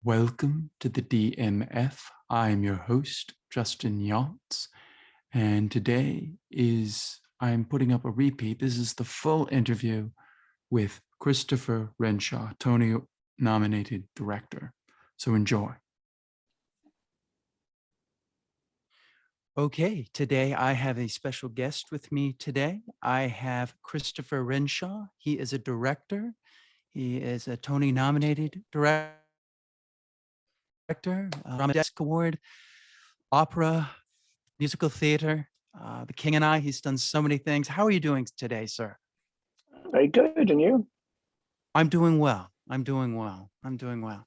Welcome to the DMF. I'm your host, Justin Yachts, and today I'm putting up a repeat. This is the full interview with Christopher Renshaw, Tony-nominated director. So enjoy. Okay, today I have a special guest with me today. I have Christopher Renshaw. He is a director. He is a Tony-nominated director. Drama Desk Award, opera, musical theater, The King and I. He's done so many things. How are you doing today, sir? Very good, and you? I'm doing well. I'm doing well. I'm doing well.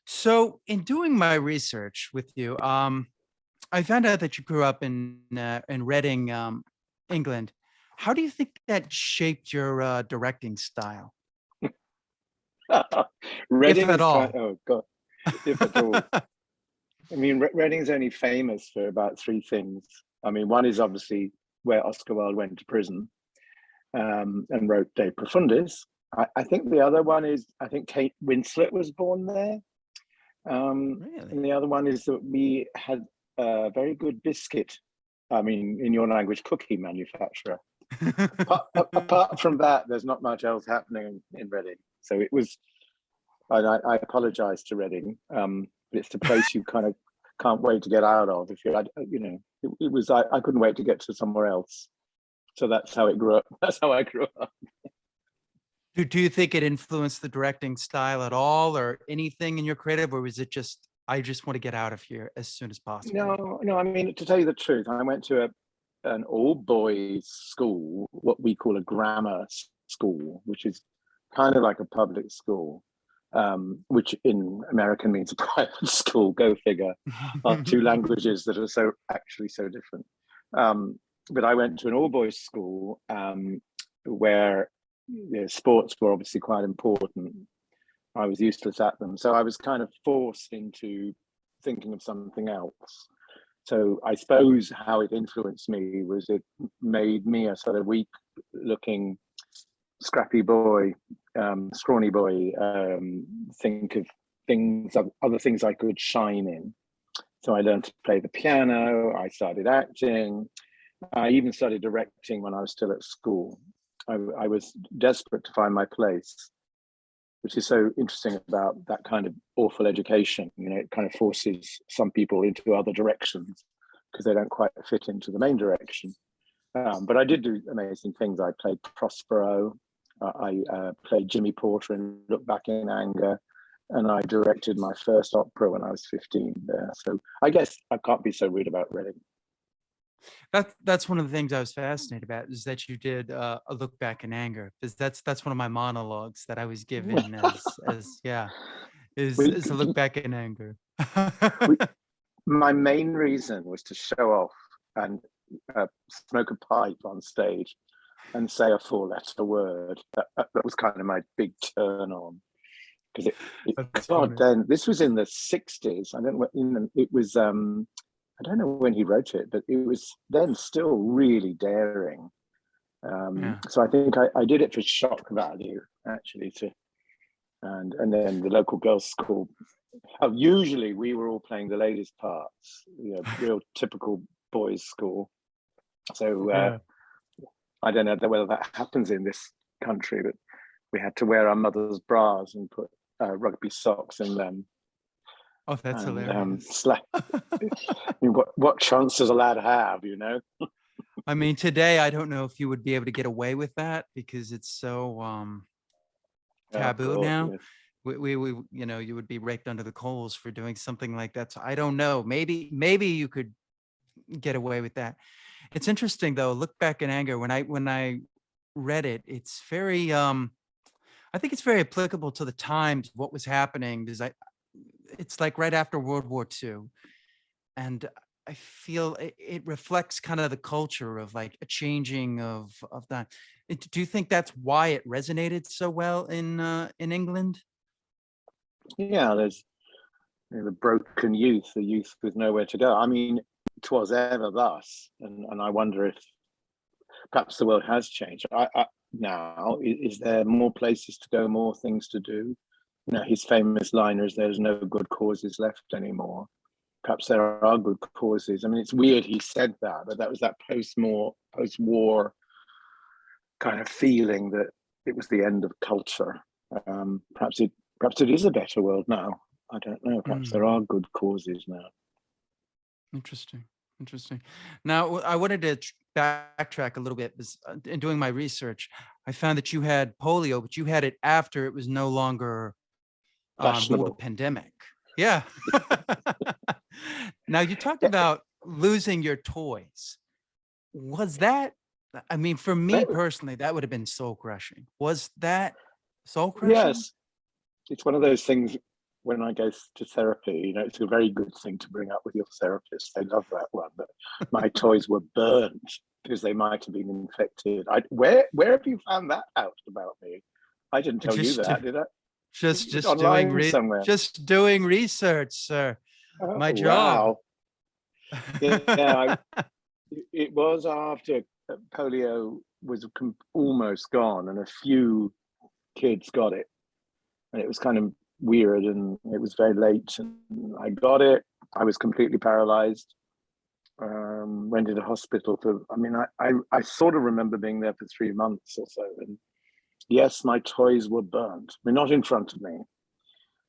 So, in doing my research with you, I found out that you grew up in Reading, England. How do you think that shaped your directing style, Reading if at is all? oh god, if at all. I mean, Reading's only famous for about three things. I mean, one is obviously where Oscar Wilde went to prison and wrote De Profundis. I think the other one is, I think Kate Winslet was born there. Really? And the other one is that we had a very good biscuit, I mean, in your language, cookie manufacturer. Apart from that, there's not much else happening in Reading. So it was, I apologize to Reading, but it's the place you kind of can't wait to get out of. If you're, it was, I couldn't wait to get to somewhere else. So that's how it grew up. That's how I grew up. Do you think it influenced the directing style at all, or anything in your creative, or was it just, I just want to get out of here as soon as possible? No, I mean, to tell you the truth, I went to an all boys school, what we call a grammar school, which is kind of like a public school, which in American means a private school. Go figure. Are two languages that are so different. But I went to an all boys school where sports were obviously quite important. I was useless at them, so I was kind of forced into thinking of something else. So I suppose how it influenced me was it made me a sort of weak looking, scrappy boy, scrawny boy, think of other things I could shine in. So I learned to play the piano, I started acting, I even started directing when I was still at school. I was desperate to find my place, which is so interesting about that kind of awful education. You know, it kind of forces some people into other directions because they don't quite fit into the main direction. But I did do amazing things. I played Prospero. I played Jimmy Porter in Look Back in Anger. And I directed my first opera when I was 15 there. So I guess I can't be so rude about Reading. That's one of the things I was fascinated about, is that you did a look back in anger, because that's one of my monologues that I was given as is a look back in anger. we, my main reason was to show off and smoke a pipe on stage and say a four-letter word. That was kind of my big turn on, because God, then this was in the 60s. I don't know. It was. I don't know when he wrote it, but it was then still really daring. So I think I did it for shock value, actually, and then the local girls' school. Usually we were all playing the ladies' parts, real typical boys' school. So I don't know whether that happens in this country, but we had to wear our mother's bras and put rugby socks in them. Oh, that's hilarious. I mean, what chance does a lad have, I mean, today, I don't know if you would be able to get away with that, because it's so taboo now. Yes. We you would be raked under the coals for doing something like that. So I don't know. Maybe you could get away with that. It's interesting though. Look Back in Anger. When I read it, it's very I think it's very applicable to the times, what was happening, because it's like right after World War II. And I feel it reflects kind of the culture of like a changing of that. Do you think that's why it resonated so well in England? Yeah, there's the broken youth, the youth with nowhere to go. I mean, 'twas ever thus, and I wonder if perhaps the world has changed. Now, is there more places to go, more things to do, his famous line is, "There's no good causes left anymore." Perhaps there are good causes. I mean, it's weird he said that, but that was that post-war kind of feeling that it was the end of culture. Perhaps it is a better world now. I don't know. Perhaps there are good causes now. Interesting. Now, I wanted to backtrack a little bit. In doing my research, I found that you had polio, but you had it after it was no longer ruled a pandemic. Yeah. Now, you talked about losing your toys. Was that, I mean, for me personally, that would have been soul crushing. Was that soul crushing? Yes. It's one of those things when I go to therapy, it's a very good thing to bring up with your therapist. They love that one. But my toys were burnt because they might have been infected. Where have you found that out about me? I didn't tell you that, did I? Just doing research, sir. My job. Wow. Yeah, it was after polio was almost gone, and a few kids got it, and it was kind of weird, and it was very late, and I got it. I was completely paralyzed. Went to the hospital for. I mean, I sort of remember being there for 3 months or so, and yes, my toys were burnt. I mean, not in front of me.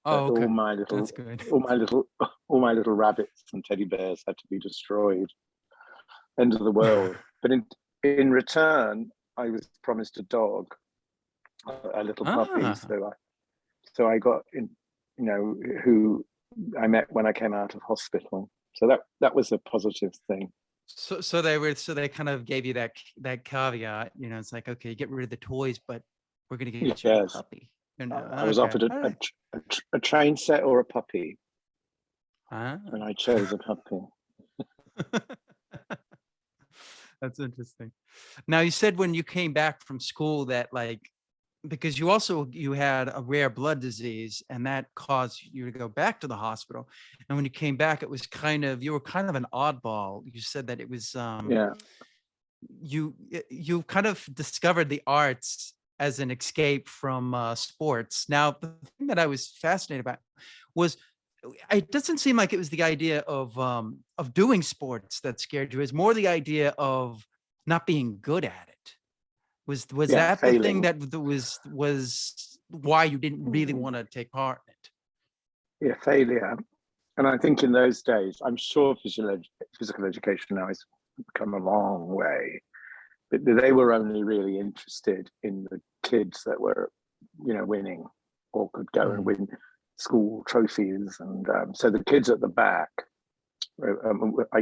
Oh, okay. All my little, that's good. all my little rabbits and teddy bears had to be destroyed. End of the world. But in return, I was promised a dog, a little puppy. So I got who I met when I came out of hospital. So that was a positive thing. So they kind of gave you that caveat. It's like, okay, get rid of the toys, but we're gonna get you a puppy. I was offered a train set or a puppy, and I chose a puppy. That's interesting. Now, you said when you came back from school that, because you had a rare blood disease and that caused you to go back to the hospital. And when you came back, you were kind of an oddball. You said that it was, you kind of discovered the arts as an escape from sports. Now, the thing that I was fascinated about was, it doesn't seem like it was the idea of doing sports that scared you. It's more the idea of not being good at it. Was that failing. The thing that was why you didn't really want to take part in it? Yeah, failure. And I think in those days, I'm sure physical education now has come a long way, but they were only really interested in the kids that were, winning or could go and win school trophies. And so the kids at the back,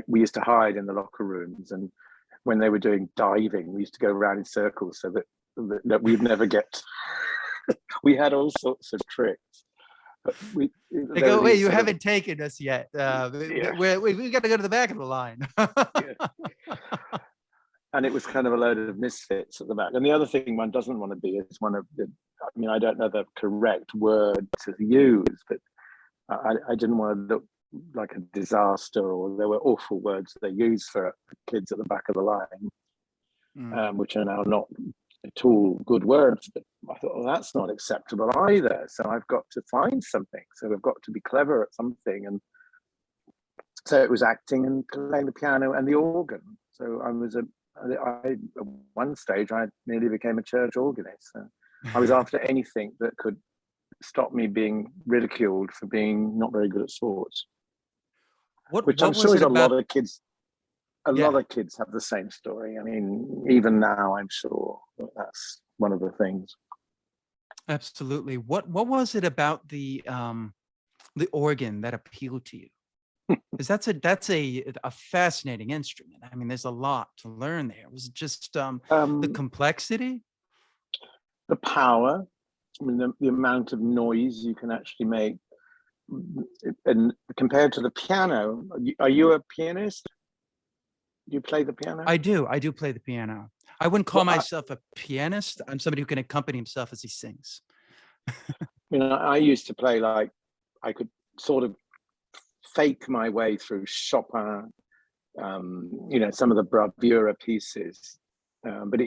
we used to hide in the locker rooms, and when they were doing diving, we used to go around in circles so that we'd never get. We had all sorts of tricks. But they go, wait, you haven't taken us yet. We got to go to the back of the line. And it was kind of a load of misfits at the back. And the other thing one doesn't want to be is one of the, I don't know the correct word to use, but I didn't want to look like a disaster, or there were awful words they used for kids at the back of the line, which are now not at all good words. But I thought, well, that's not acceptable either. So I've got to find something. So I've got to be clever at something. And so it was acting and playing the piano and the organ. So at one stage, I nearly became a church organist. So I was after anything that could stop me being ridiculed for being not very good at sports. Which I'm sure is a lot of kids. A lot of kids have the same story. I mean, even now, I'm sure that's one of the things. Absolutely. What was it about the organ that appealed to you? Because that's a fascinating instrument. I mean, there's a lot to learn there. Was it just the complexity? The power. I mean, the amount of noise you can actually make. And compared to the piano, are you a pianist? Do you play the piano? I do play the piano. I wouldn't call myself a pianist. I'm somebody who can accompany himself as he sings. I used to play I could sort of fake my way through Chopin, some of the bravura pieces, but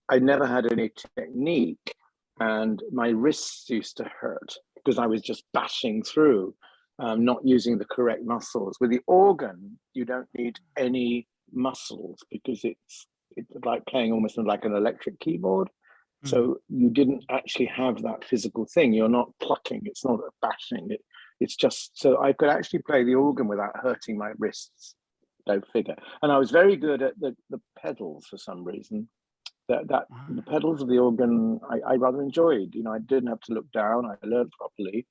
I never had any technique, and my wrists used to hurt. because I was just bashing through, not using the correct muscles. With the organ, you don't need any muscles because it's like playing almost like an electric keyboard. So you didn't actually have that physical thing. You're not plucking. It's not a bashing. It's just so I could actually play the organ without hurting my wrists. Go figure. And I was very good at the pedals for some reason. The pedals of the organ I rather enjoyed. You know, I didn't have to look down. I learned properly.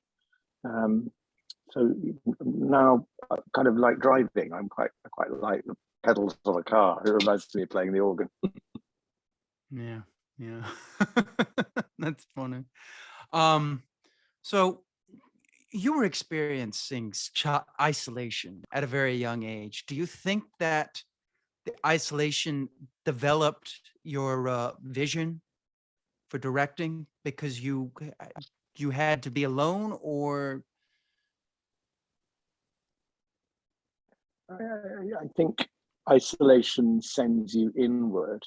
So now, kind of like driving, I quite like the pedals of a car. It reminds me of playing the organ. Yeah. Yeah. That's funny. So you were experiencing isolation at a very young age. Do you think that the isolation developed your vision for directing because you had to be alone, or? I think isolation sends you inward.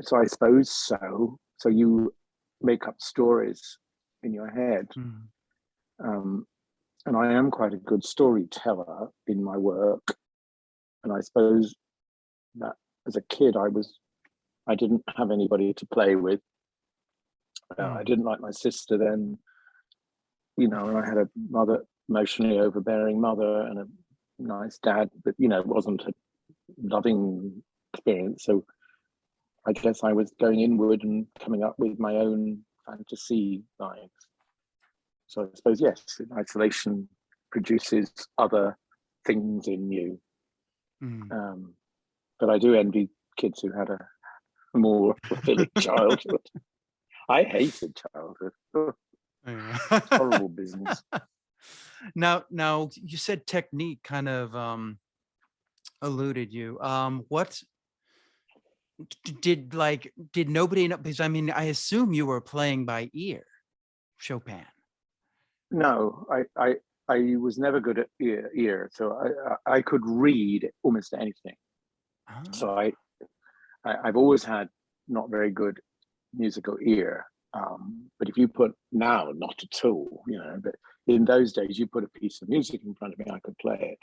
So I suppose so. So you make up stories in your head. And I am quite a good storyteller in my work. And I suppose that as a kid, I didn't have anybody to play with. I didn't like my sister then, you know, and I had a mother, emotionally overbearing mother, and a nice dad, but, you know, it wasn't a loving experience. So I guess I was going inward and coming up with my own fantasy lives. So I suppose, yes, isolation produces other things in you. But I do envy kids who had a more fulfilling childhood. I hated childhood. Horrible business. Now you said technique kind of eluded you. What did nobody know? Because I mean, I assume you were playing by ear, Chopin. No, I was never good at ear, so I could read almost anything. So I've always had not very good musical ear. But if you put now, not at all, you know, but in those days, you put a piece of music in front of me, I could play it.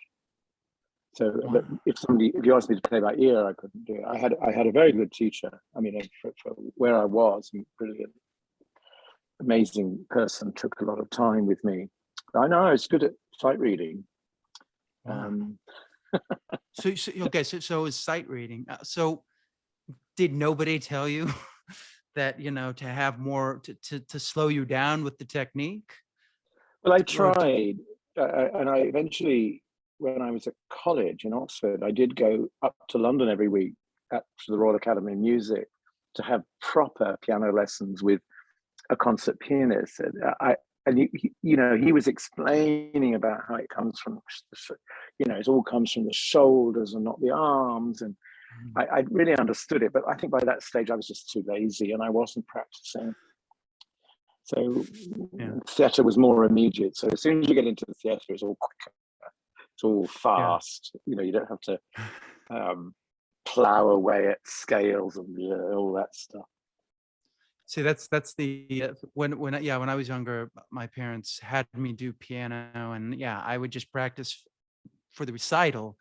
So, but if you asked me to play by ear, I couldn't do it. I had a very good teacher. I mean, for where I was, brilliant, amazing person, took a lot of time with me. I know I was good at sight reading. So is sight reading. So did nobody tell you that, you know, to have more to slow you down with the technique? Well, I tried, and I eventually, when I was at college in Oxford, I did go up to London every week to the Royal Academy of Music to have proper piano lessons with a concert pianist. And you know, he was explaining about how it comes from, you know, it all comes from the shoulders and not the arms. And I really understood it, but I think by that stage I was just too lazy and I wasn't practicing. So theatre was more immediate. So as soon as you get into the theatre, it's all quicker, it's all fast. You know, you don't have to plow away at scales and all that stuff. See, that's the when I was younger, my parents had me do piano, and I would just practice for the recital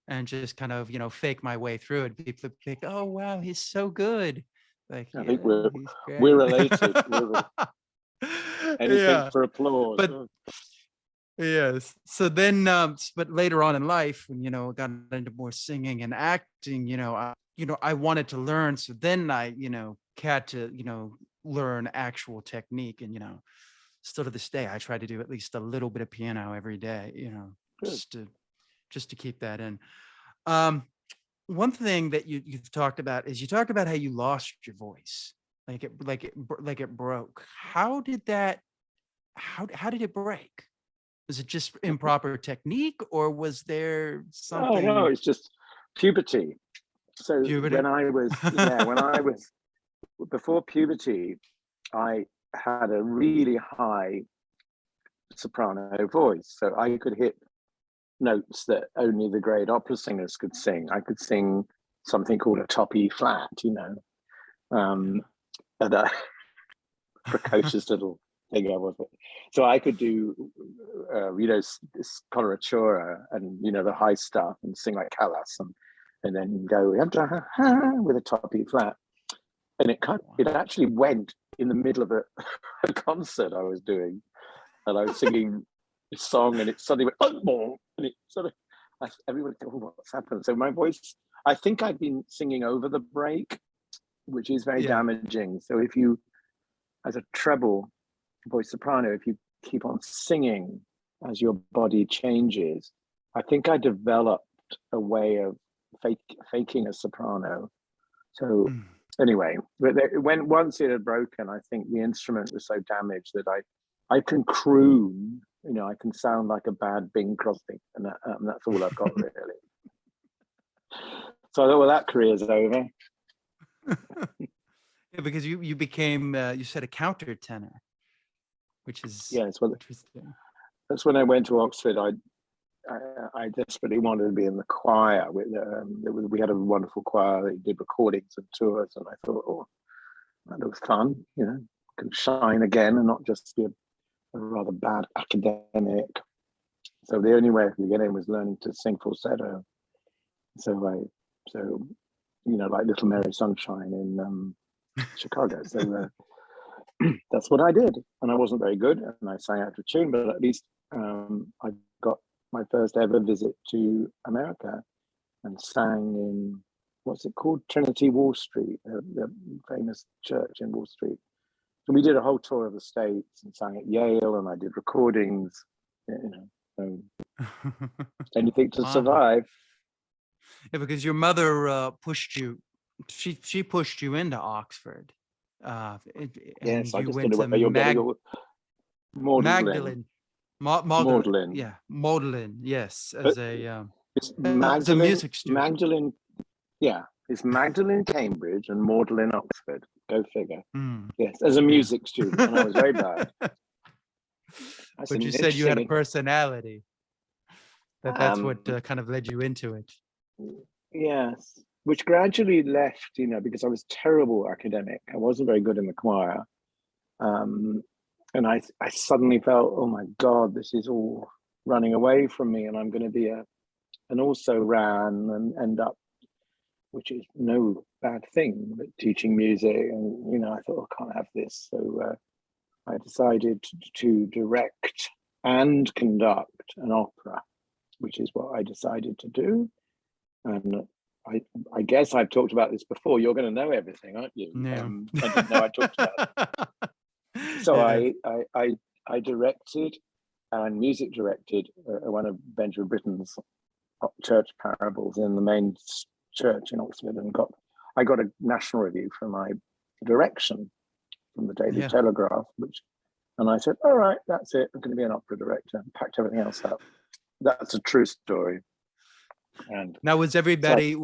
and just kind of, you know, fake my way through it. People think, "Oh wow, he's so good." Like, I think we're related. Anything for applause. But yes. So then, but later on in life, when, you know, got into more singing and acting, you know, I wanted to learn. So then I, you know, had to, you know, learn actual technique. And, you know, still to this day, I try to do at least a little bit of piano every day, you know, just to keep that in. One thing that you've talked about is you talk about how you lost your voice, like it broke. How did that? How did it break? Was it just improper technique, or was there something? Oh no, it's just puberty. So Puberty? when I was before puberty, I had a really high soprano voice, so I could hit notes that only the great opera singers could sing. I could sing something called a top E flat, you know, and precocious little thing I was. So I could do, this coloratura and the high stuff and sing like Callas and then go with a top E flat, and it actually went in the middle of a concert I was doing, and I was singing a song, and it suddenly went and it sort of everyone thought, oh, what's happened? So my voice, I think I'd been singing over the break, which is very damaging. So if you, as a treble voice soprano, if you keep on singing as your body changes, I think I developed a way of faking a soprano. So anyway, but once it had broken, I think the instrument was so damaged that I can croon, I can sound like a bad Bing Crosby, and that's all I've got really. So I thought, well, that career's over. Yeah, because you became you said a countertenor, which is interesting. That's when I went to Oxford. I desperately wanted to be in the choir. We had a wonderful choir that did recordings and tours, and I thought, oh, that looks fun. Can shine again and not just be a rather bad academic. So the only way I could get in was learning to sing falsetto. So like Little Mary Sunshine in Chicago. So that's what I did, and I wasn't very good, and I sang out of tune, but at least I got my first ever visit to America and sang in, what's it called, Trinity Wall Street, the famous church in Wall Street. So we did a whole tour of the States and sang at Yale, and I did recordings. Anything to survive. Yeah, because your mother pushed you. She pushed you into Oxford. Yes, I you just went don't know to where you're getting Magdalene. Magdalene. Yeah, Magdalene. Yes, It's as a Magdalene, music student. Magdalene. Yeah, it's Magdalene Cambridge and Magdalene Oxford. Go figure. Yes, as a music student, and I was very bad. But you said you had a personality. That's what kind of led you into it. Yes, which gradually left, because I was terrible academic. I wasn't very good in the choir. And I suddenly felt, oh my God, this is all running away from me, and I'm going to be an also ran and end up, which is no bad thing, but teaching music. And, I thought, I can't have this. So I decided to direct and conduct an opera, which is what I decided to do. And I guess I've talked about this before. You're going to know everything, aren't you? Yeah. I didn't know I talked about it. So I directed and music directed one of Benjamin Britten's church parables in the main church in Oxford, and I got a national review for my direction from the Daily Telegraph, and I said, all right, that's it. I'm going to be an opera director. And packed everything else up. That's a true story. And now, was everybody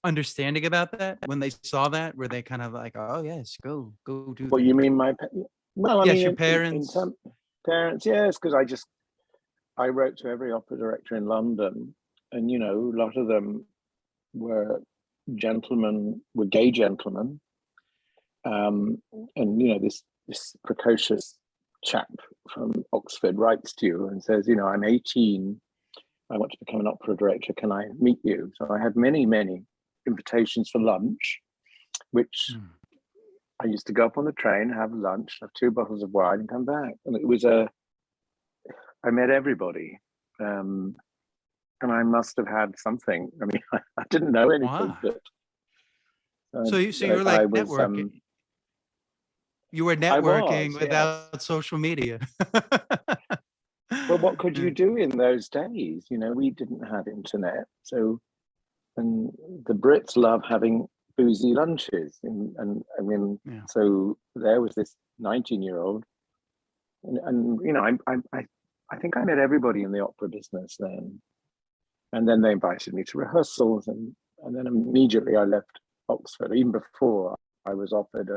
understanding about that when they saw that? Were they kind of like, oh yes, go do what that? you mean well, yes, your parents? Parents, yes, because I wrote to every opera director in London, and a lot of them were gay gentlemen, and this precocious chap from Oxford writes to you and says, I'm 18, I want to become an opera director, can I meet you? So I had many invitations for lunch, which I used to go up on the train, have lunch, have 2 bottles of wine, and come back. And it was I met everybody, and I must have had something. I mean, I didn't know anything, but so you're like networking. You were networking without social media. Well, what could you do in those days? We didn't have internet, so, and the Brits love having boozy lunches, and I mean, so there was this 19-year-old, and I think I met everybody in the opera business then, and then they invited me to rehearsals, and then immediately I left Oxford. Even before, I was offered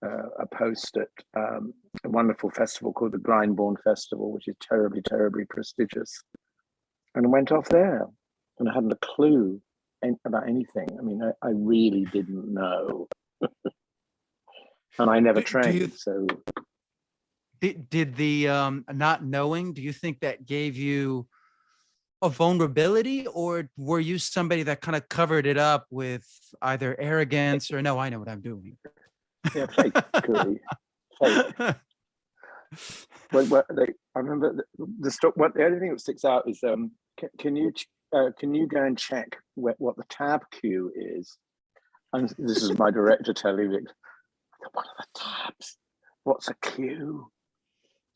a post at a wonderful festival called the Glyndebourne Festival, which is terribly prestigious, and I went off there, and I hadn't a clue about anything. I mean, I really didn't know. and I never Do you trained. So did the not knowing, do you think that gave you a vulnerability, or were you somebody that kind of covered it up with either arrogance or no, I know what I'm doing? yeah, fakely, fake. I remember the only thing that sticks out is can you go and check what the tab cue is? And this is my director telling me, what are the tabs? What's a cue?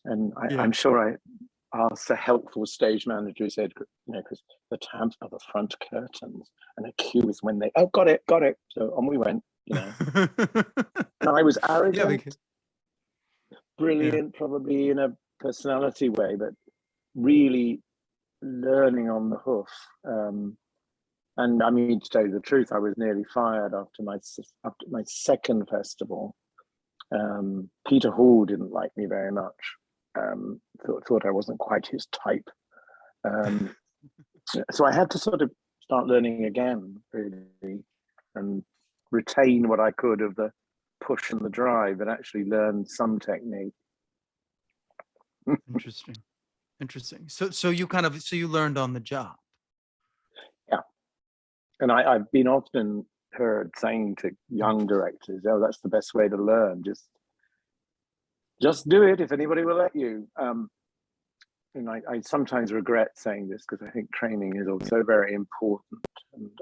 And I'm sure I asked a helpful stage manager who said, because the tabs are the front curtains, and a cue is when they, oh, got it. So on we went, And I was arrogant, brilliant, probably in a personality way, but really learning on the hoof. And I mean, to tell you the truth, I was nearly fired after my second festival. Peter Hall didn't like me very much. Thought I wasn't quite his type. So I had to sort of start learning again, really, and retain what I could of the push and the drive, and actually learn some technique. Interesting. So you learned on the job. Yeah, and I've been often heard saying to young directors, "Oh, that's the best way to learn. Just do it if anybody will let you." And I sometimes regret saying this because I think training is also very important. And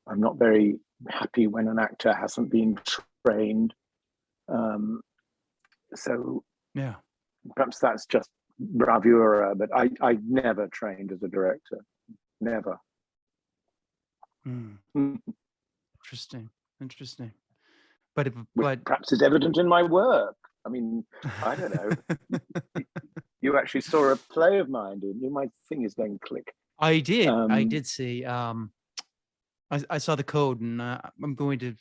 I'm not very happy when an actor hasn't been trained. So yeah, perhaps that's just bravura, but I never trained as a director. Never. Interesting. But perhaps it's evident in my work. I mean, I don't know. You actually saw a play of mine, didn't you? My thing is going click. I did see. I saw the code, and I'm going to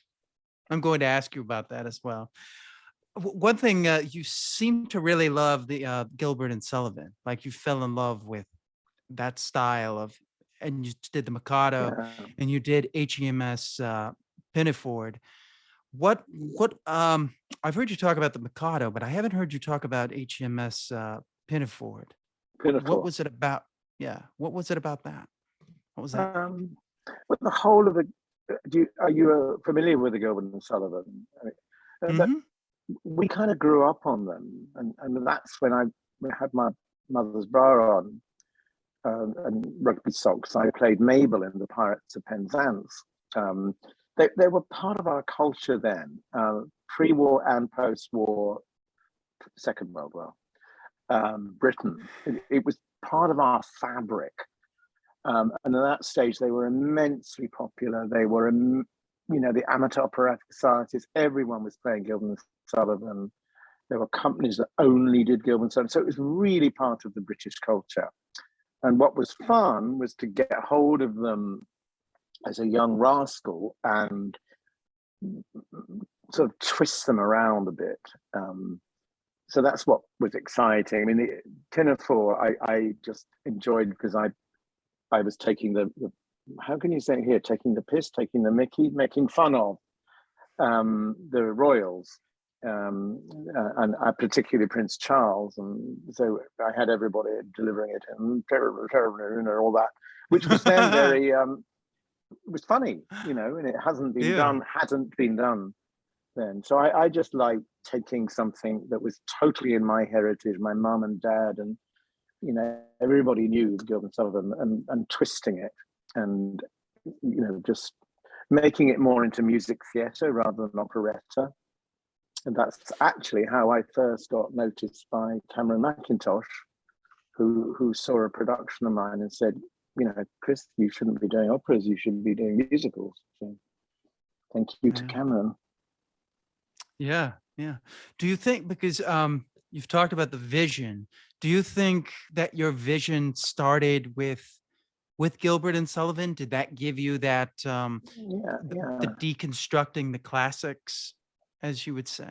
ask you about that as well. One thing, you seem to really love the Gilbert and Sullivan. Like you fell in love with that style of, and you did the Mikado, and you did HEMS Pinafore. What I've heard you talk about the Mikado, but I haven't heard you talk about HEMS Pinafore. What was it about? Yeah, what was it about that? What was that? But the whole of the, are you familiar with the Gilbert and Sullivan? We kind of grew up on them, and that's when I had my mother's bra on and rugby socks. I played Mabel in the Pirates of Penzance. They were part of our culture then, pre-war and post-war, Second World War, Britain. It was part of our fabric. And at that stage, they were immensely popular. They were, the amateur operatic societies. Everyone was playing Gilbert and Sullivan. There were companies that only did Gilbert and Sullivan. So it was really part of the British culture. And what was fun was to get hold of them as a young rascal and sort of twist them around a bit. So that's what was exciting. I mean, the Pinafore, I just enjoyed because I was taking the how can you say it here, taking the piss, taking the mickey, making fun of the royals, and particularly Prince Charles. And so I had everybody delivering it and all that, which was then very, it was funny, and it hadn't been done then. So I just like taking something that was totally in my heritage, my mum and dad, and everybody knew Gilbert and Sullivan, and twisting it, and just making it more into music theatre rather than operetta. And that's actually how I first got noticed by Cameron Mackintosh, who saw a production of mine and said, Chris, you shouldn't be doing operas, you should be doing musicals. So thank you to Cameron. Yeah. Do you think, because you've talked about the vision, do you think that your vision started with Gilbert and Sullivan? Did that give you that the deconstructing the classics, as you would say?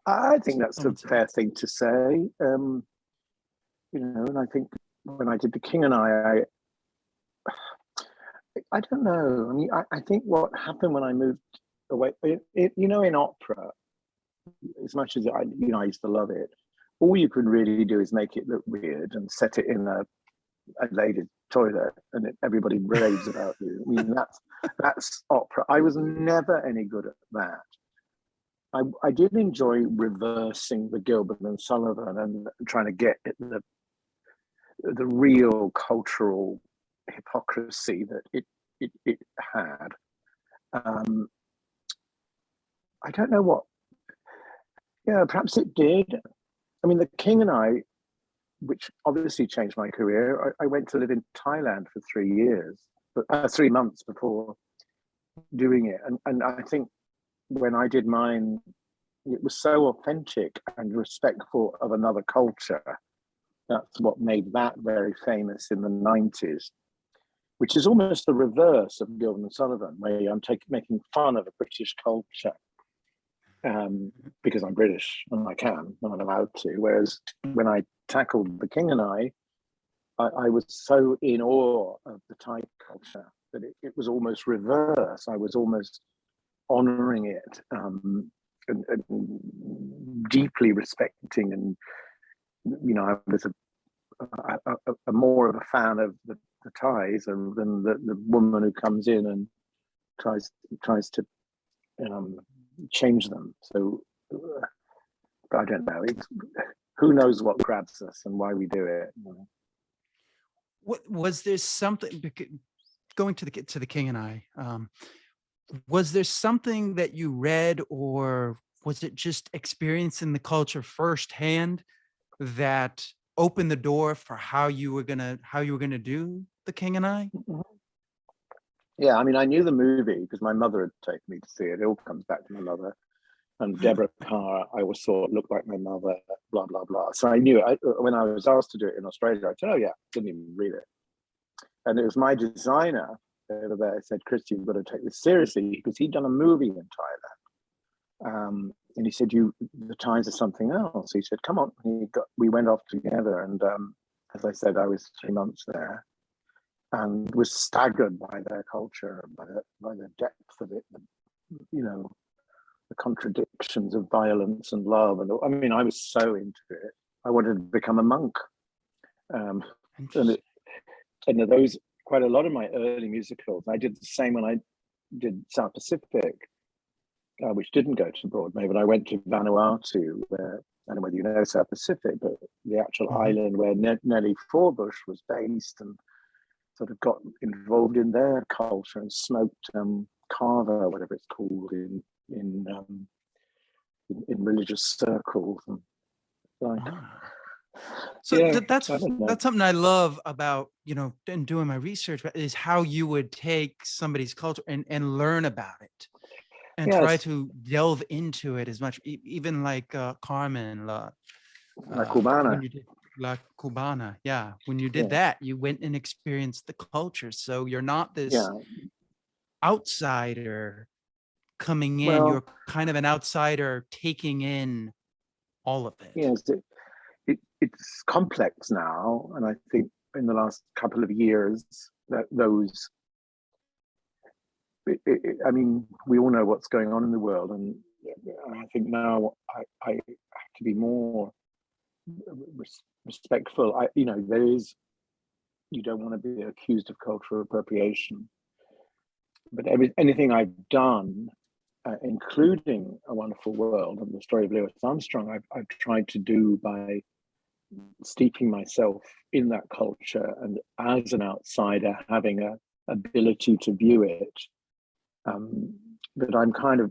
I think that's a fair thing to say. And I think when I did The King and I don't know. I mean, I think what happened when I moved away. In opera, as much as I used to love it, all you could really do is make it look weird and set it in a ladies' toilet, and everybody raves about you. I mean, that's opera. I was never any good at that. I did enjoy reversing the Gilbert and Sullivan and trying to get at the real cultural hypocrisy that it had. I don't know what. Yeah, perhaps it did. I mean, The King and I, which obviously changed my career. I went to live in Thailand for 3 years, 3 months before doing it, and I think when I did mine, it was so authentic and respectful of another culture. That's what made that very famous in the 90s, which is almost the reverse of Gilbert and Sullivan, where I'm making fun of a British culture because I'm British and I can, and I'm allowed to. Whereas when I tackled The King and I was so in awe of the Thai culture that it was almost reverse. I was almost honoring it and deeply respecting, and I was a more of a fan of the Thais than the woman who comes in and tries to change them. So I don't know. Who knows what grabs us and why we do it? What was there something going to the King and I? Was there something that you read, or was it just experiencing the culture firsthand that opened the door for how you were gonna do The King and I? Yeah, I mean, I knew the movie because my mother had taken me to see it. It all comes back to my mother. And Deborah Carr, I always thought looked like my mother, blah, blah, blah. So I knew when I was asked to do it in Australia, I said, oh yeah, didn't even read it. And it was my designer over there said, Chris, you've got to take this seriously, because he'd done a movie in Thailand. And he said, the Thais are something else. He said, come on. We went off together. And as I said, I was 3 months there and was staggered by their culture, by the depth of it, the contradictions of violence and love. And I mean, I was so into it. I wanted to become a monk. And those, quite a lot of my early musicals, I did the same when I did South Pacific, which didn't go to Broadway, but I went to Vanuatu, where, I don't know whether you know South Pacific, but the actual island where Nellie Forbush was based, and sort of got involved in their culture and smoked carver, whatever it's called, in religious circles. And so yeah, that's something I love about, in doing my research, is how you would take somebody's culture and learn about it and try to delve into it as much, even like Carmen La Cubana. when you did La Cubana. Yeah, when you did that, you went and experienced the culture. So you're not this outsider coming in. You're kind of an outsider taking in all of it. Yes, it's complex now, and I think in the last couple of years that those. I mean, we all know what's going on in the world, and I think now I have to be more respectful. There is. You don't want to be accused of cultural appropriation, but anything I've done, including A Wonderful World and the story of Louis Armstrong, I've tried to do by steeping myself in that culture, and as an outsider having a ability to view it. That I'm kind of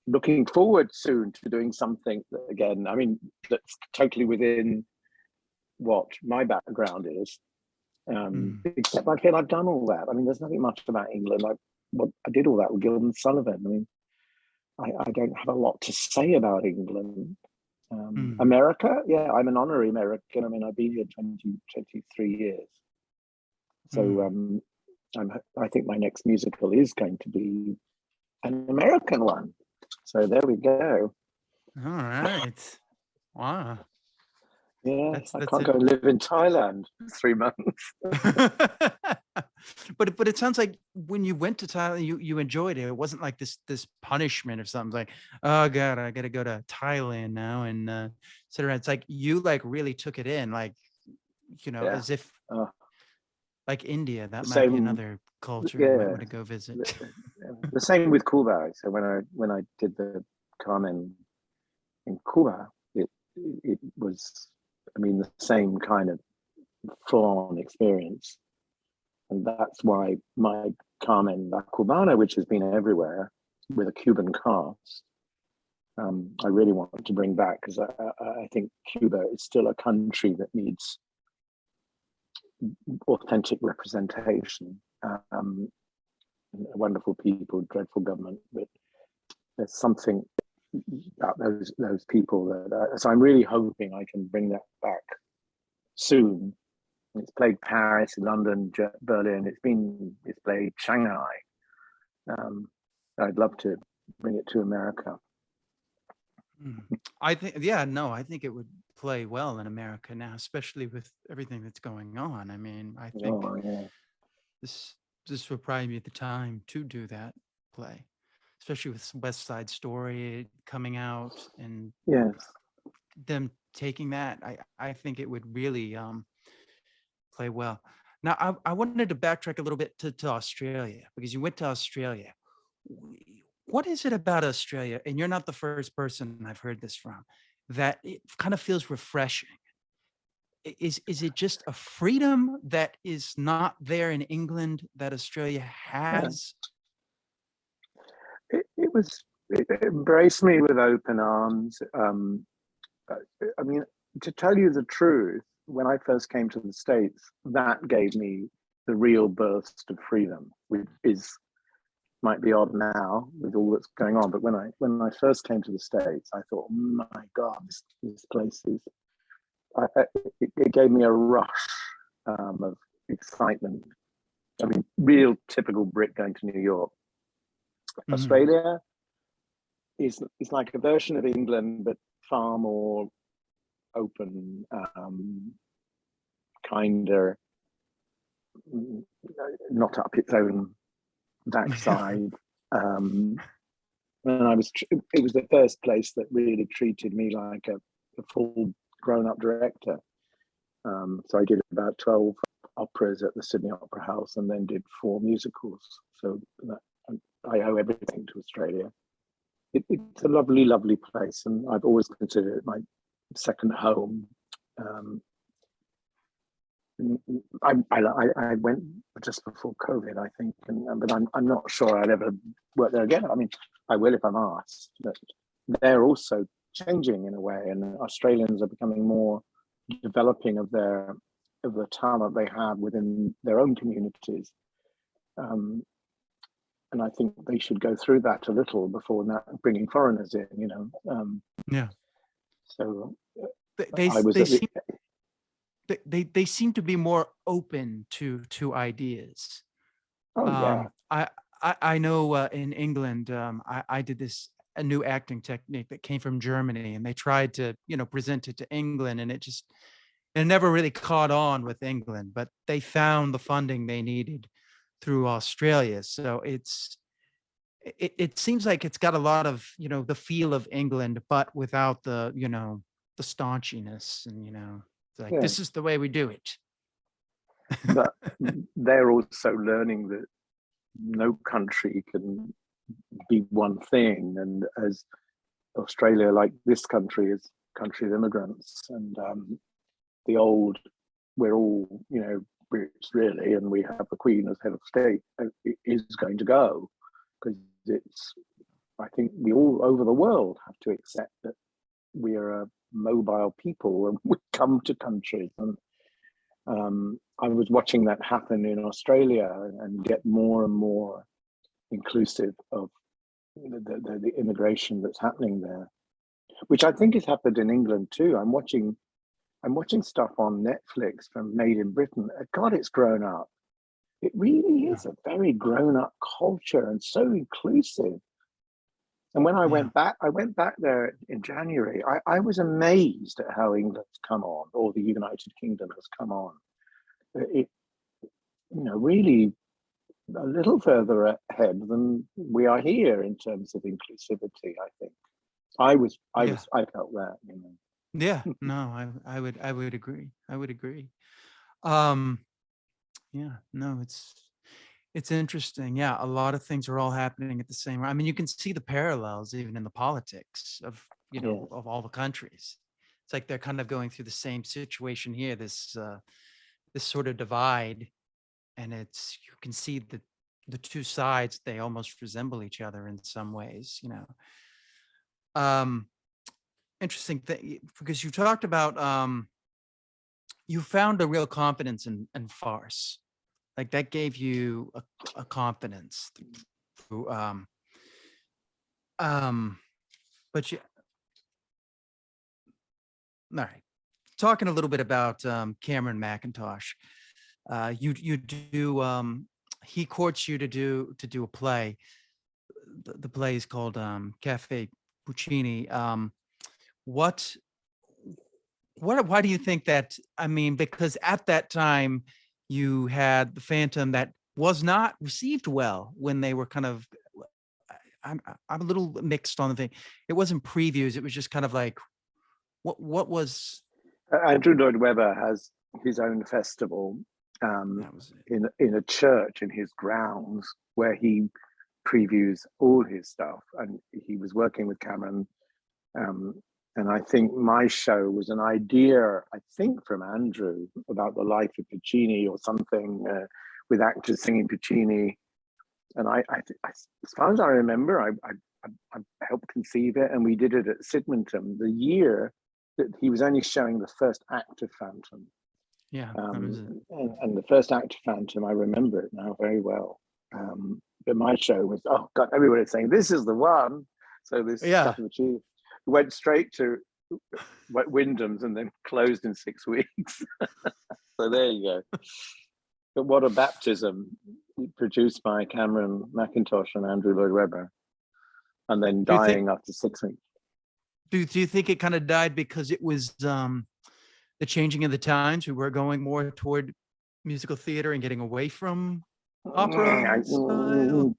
looking forward soon to doing something that, again, I mean, that's totally within what my background is. Except I feel I've done all that. I mean, there's nothing much about England. I did all that with Gilbert and Sullivan. I mean, I don't have a lot to say about England. America, yeah, I'm an honorary American. I mean, I've been here 23 years. So I think my next musical is going to be an American one. So there we go. All right. Wow. Yeah, I can't go and live in Thailand for 3 months. But it sounds like when you went to Thailand, you enjoyed it. It wasn't like this punishment or something like, oh God, I got to go to Thailand now and sit around. It's like you like really took it in, like, Yeah. as if Uh, like India, that the might be same. another culture you might Yeah. want to go visit. The, the same with Cuba. So when I did the Carmen in Cuba, it was, I mean, the same kind of full-on experience, and that's why my Carmen La Cubana, which has been everywhere with a Cuban cast, I really want to bring back, because I think Cuba is still a country that needs authentic representation. Wonderful people, dreadful government, but there's something about those people that. So I'm really hoping I can bring that back soon. It's played Paris, London, Berlin. It's played Shanghai. I'd love to bring it to America. I think, yeah, no, I think it would play well in America now, especially with everything that's going on. I mean, I think Yeah. this would probably be the time to do that play, especially with West Side Story coming out and Yes. them taking that. I think it would really play well. Now, I wanted to backtrack a little bit to Australia, because you went to Australia. What is it about Australia, and you're not the first person I've heard this from, that it kind of feels refreshing? Is it just a freedom that is not there in England that Australia Yeah. has? It embraced me with open arms. I mean, to tell you the truth, when I first came to the States, that gave me the real burst of freedom, which might be odd now with all that's going on. But when I first came to the States, I thought, my God, this place is. It gave me a rush of excitement. I mean, real typical Brit going to New York. Mhm. Australia is like a version of England, but far more open, kinder, not up its own backside. And it was the first place that really treated me like a full grown-up director. So I did about 12 operas at the Sydney Opera House, and then did 4 musicals. So I owe everything to Australia. It's a lovely, lovely place, and I've always considered it my second home. I went just before COVID, I think, but I'm not sure I'd ever work there again. I mean, I will if I'm asked. But they're also changing in a way, and Australians are becoming more developing of the talent they have within their own communities. And I think they should go through that a little before bringing foreigners in. Yeah. So I was they seem to be more open to ideas. Yeah. I know in England, I did a new acting technique that came from Germany, and they tried to present it to England, and it never really caught on with England, but they found the funding they needed through Australia. So it seems like it's got a lot of the feel of England, but without the the staunchiness, and it's like, Yeah. this is the way we do it. But they're also learning that no country can be one thing, and as Australia, like this country, is a country of immigrants, and we're all Brits really, and we have the Queen as head of state. It is going to go, because I think we all over the world have to accept that we are a mobile people, and we come to countries. And I was watching that happen in Australia, and get more and more inclusive of the immigration that's happening there, which I think has happened in England too. I'm watching stuff on Netflix from Made in Britain. God, it's grown up. It really is a very grown up culture, and so inclusive. And when I went back there in January, I was amazed at how England's come on, or the United Kingdom has come on. really a little further ahead than we are here in terms of inclusivity. I think Yeah. I felt that. Yeah. No, I would agree. I would agree. Um, yeah, no, it's interesting. Yeah, a lot of things are all happening at the same. I mean, you can see the parallels even in the politics of, Yeah. of all the countries. It's like they're kind of going through the same situation here, this sort of divide, and it's you can see the two sides, they almost resemble each other in some ways. Um, interesting thing because you talked about you found a real confidence in farce. Like that gave you a confidence through um but you all right. Talking a little bit about Cameron McIntosh. You do he courts you to do a play. The play is called Cafe Puccini. What why do you think that? I mean, because at that time you had the Phantom that was not received well when they were kind of I'm a little mixed on the thing. It wasn't previews. It was just kind of like what was Andrew Lloyd Webber has his own festival that was it. in a church in his grounds where he previews all his stuff, and he was working with Cameron. Um, and I think my show was an idea, I think, from Andrew about the life of Puccini or something, with actors singing Puccini. And as far as I remember, I helped conceive it, and we did it at Sidmonton the year that he was only showing the first act of Phantom. Yeah, that was it. And the first act of Phantom, I remember it now very well. But my show was, oh God, everybody was saying, this is the one. So this Yeah. stuff achieved. Went straight to Wyndham's and then closed in 6 weeks. So there you go. But what a baptism, produced by Cameron McIntosh and Andrew Lloyd Webber, and then Do you think dying after 6 weeks. do you think it kind of died because it was the changing of the times? We were going more toward musical theater and getting away from opera style?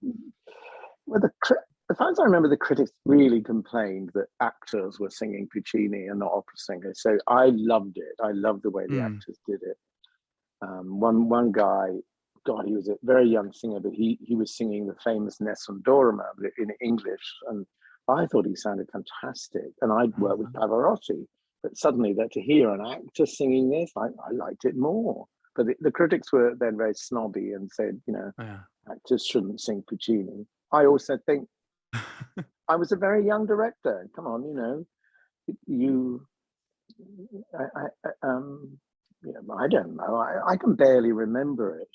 Well, as far as I remember, the critics really complained that actors were singing Puccini and not opera singers. So I loved it. I loved the way the actors did it. One guy, God, he was a very young singer, but he was singing the famous Nessun Dorma in English, and I thought he sounded fantastic. And I'd worked with Pavarotti, but suddenly to hear an actor singing this, I liked it more. But the critics were then very snobby and said, actors shouldn't sing Puccini. I also think I was a very young director. Come on, I don't know. I can barely remember it.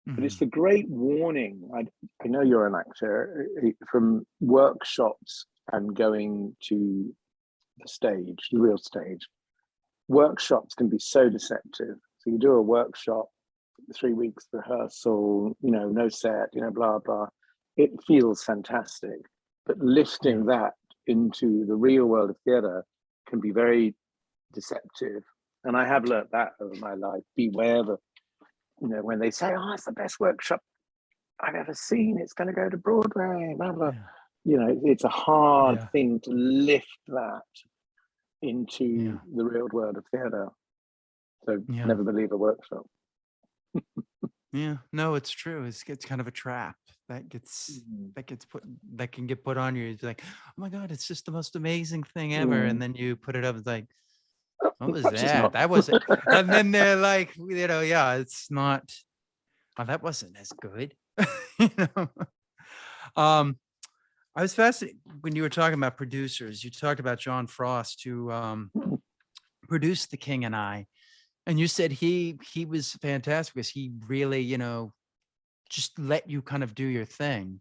But it's the great warning. I know you're an actor, from workshops and going to the stage, the real stage. Workshops can be so deceptive. So you do a workshop, 3 weeks rehearsal, no set, blah, blah. It feels fantastic. But lifting that into the real world of theatre can be very deceptive. And I have learned that over my life. Beware when they say, oh, it's the best workshop I've ever seen, it's going to go to Broadway, blah, blah. It's a hard thing to lift that into the real world of theatre. So never believe a workshop. Yeah, no, it's true. It's kind of a trap that can get put on you. It's like, oh my God, it's just the most amazing thing ever. And then you put it up, it's like, what was that? That wasn't. And then they're like, it's not. Oh, that wasn't as good. I was fascinated when you were talking about producers. You talked about John Frost, who produced The King and I, and you said he was fantastic because he really, just let you kind of do your thing.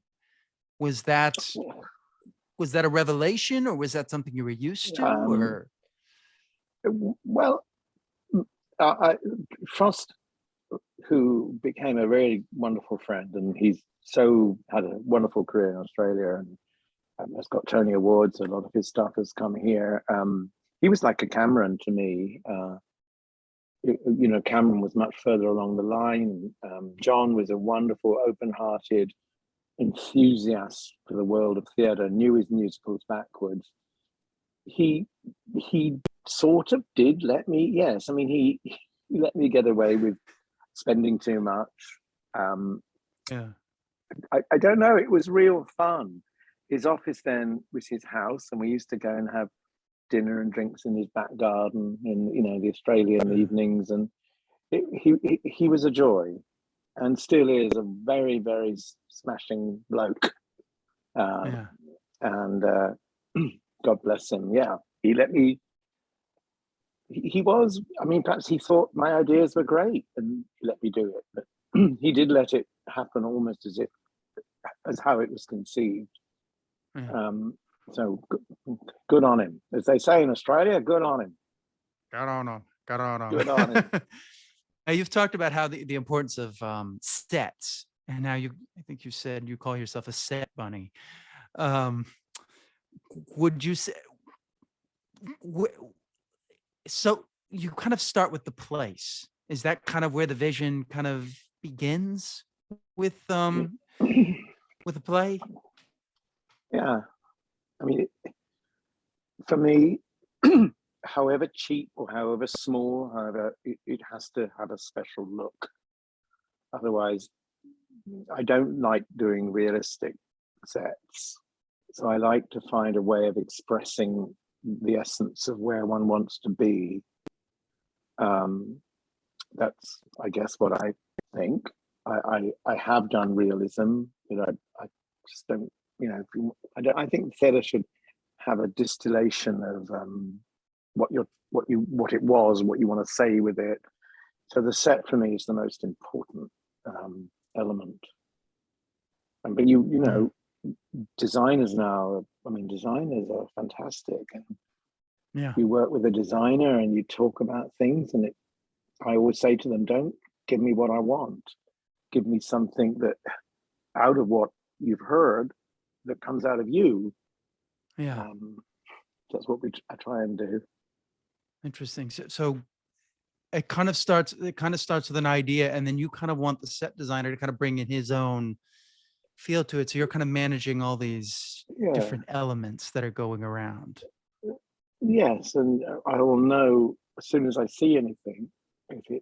Was that a revelation, or was that something you were used to? Or well, Frost, who became a very wonderful friend, and he's had a wonderful career in Australia and has got Tony Awards. A lot of his stuff has come here. He was like a Cameron to me. Cameron was much further along the line. John was a wonderful, open-hearted enthusiast for the world of theatre, knew his musicals backwards. He sort of did let me, yes. I mean, he let me get away with spending too much. Yeah. I don't know. It was real fun. His office then was his house, and we used to go and have dinner and drinks in his back garden in the Australian evenings, and he was a joy, and still is a very, very smashing bloke. And God bless him. Yeah, he let me. He was. I mean, perhaps he thought my ideas were great, and he let me do it. But he did let it happen almost as how it was conceived. Yeah. So good on him, as they say in Australia. Good on him. Got on him. Good on him. Now, you've talked about how the importance of sets, and now I think you said you call yourself a set bunny. Would you say so? You kind of start with the place. Is that kind of where the vision kind of begins with the play? Yeah, I mean, for me, however cheap or however small, however, it has to have a special look. Otherwise, I don't like doing realistic sets. So I like to find a way of expressing the essence of where one wants to be. That's, I guess, what I think. I have done realism, I just don't, I think theatre should have a distillation of what it was, what you want to say with it. So the set for me is the most important element. But designers now, designers are fantastic. And Yeah. you work with a designer and you talk about things, and I always say to them, don't give me what I want. Give me something that out of what you've heard that comes out of you. Yeah. That's what I try and do. Interesting. So it kind of starts with an idea, and then you kind of want the set designer to kind of bring in his own feel to it. So you're kind of managing all these different elements that are going around. Yes, and I will know as soon as I see anything if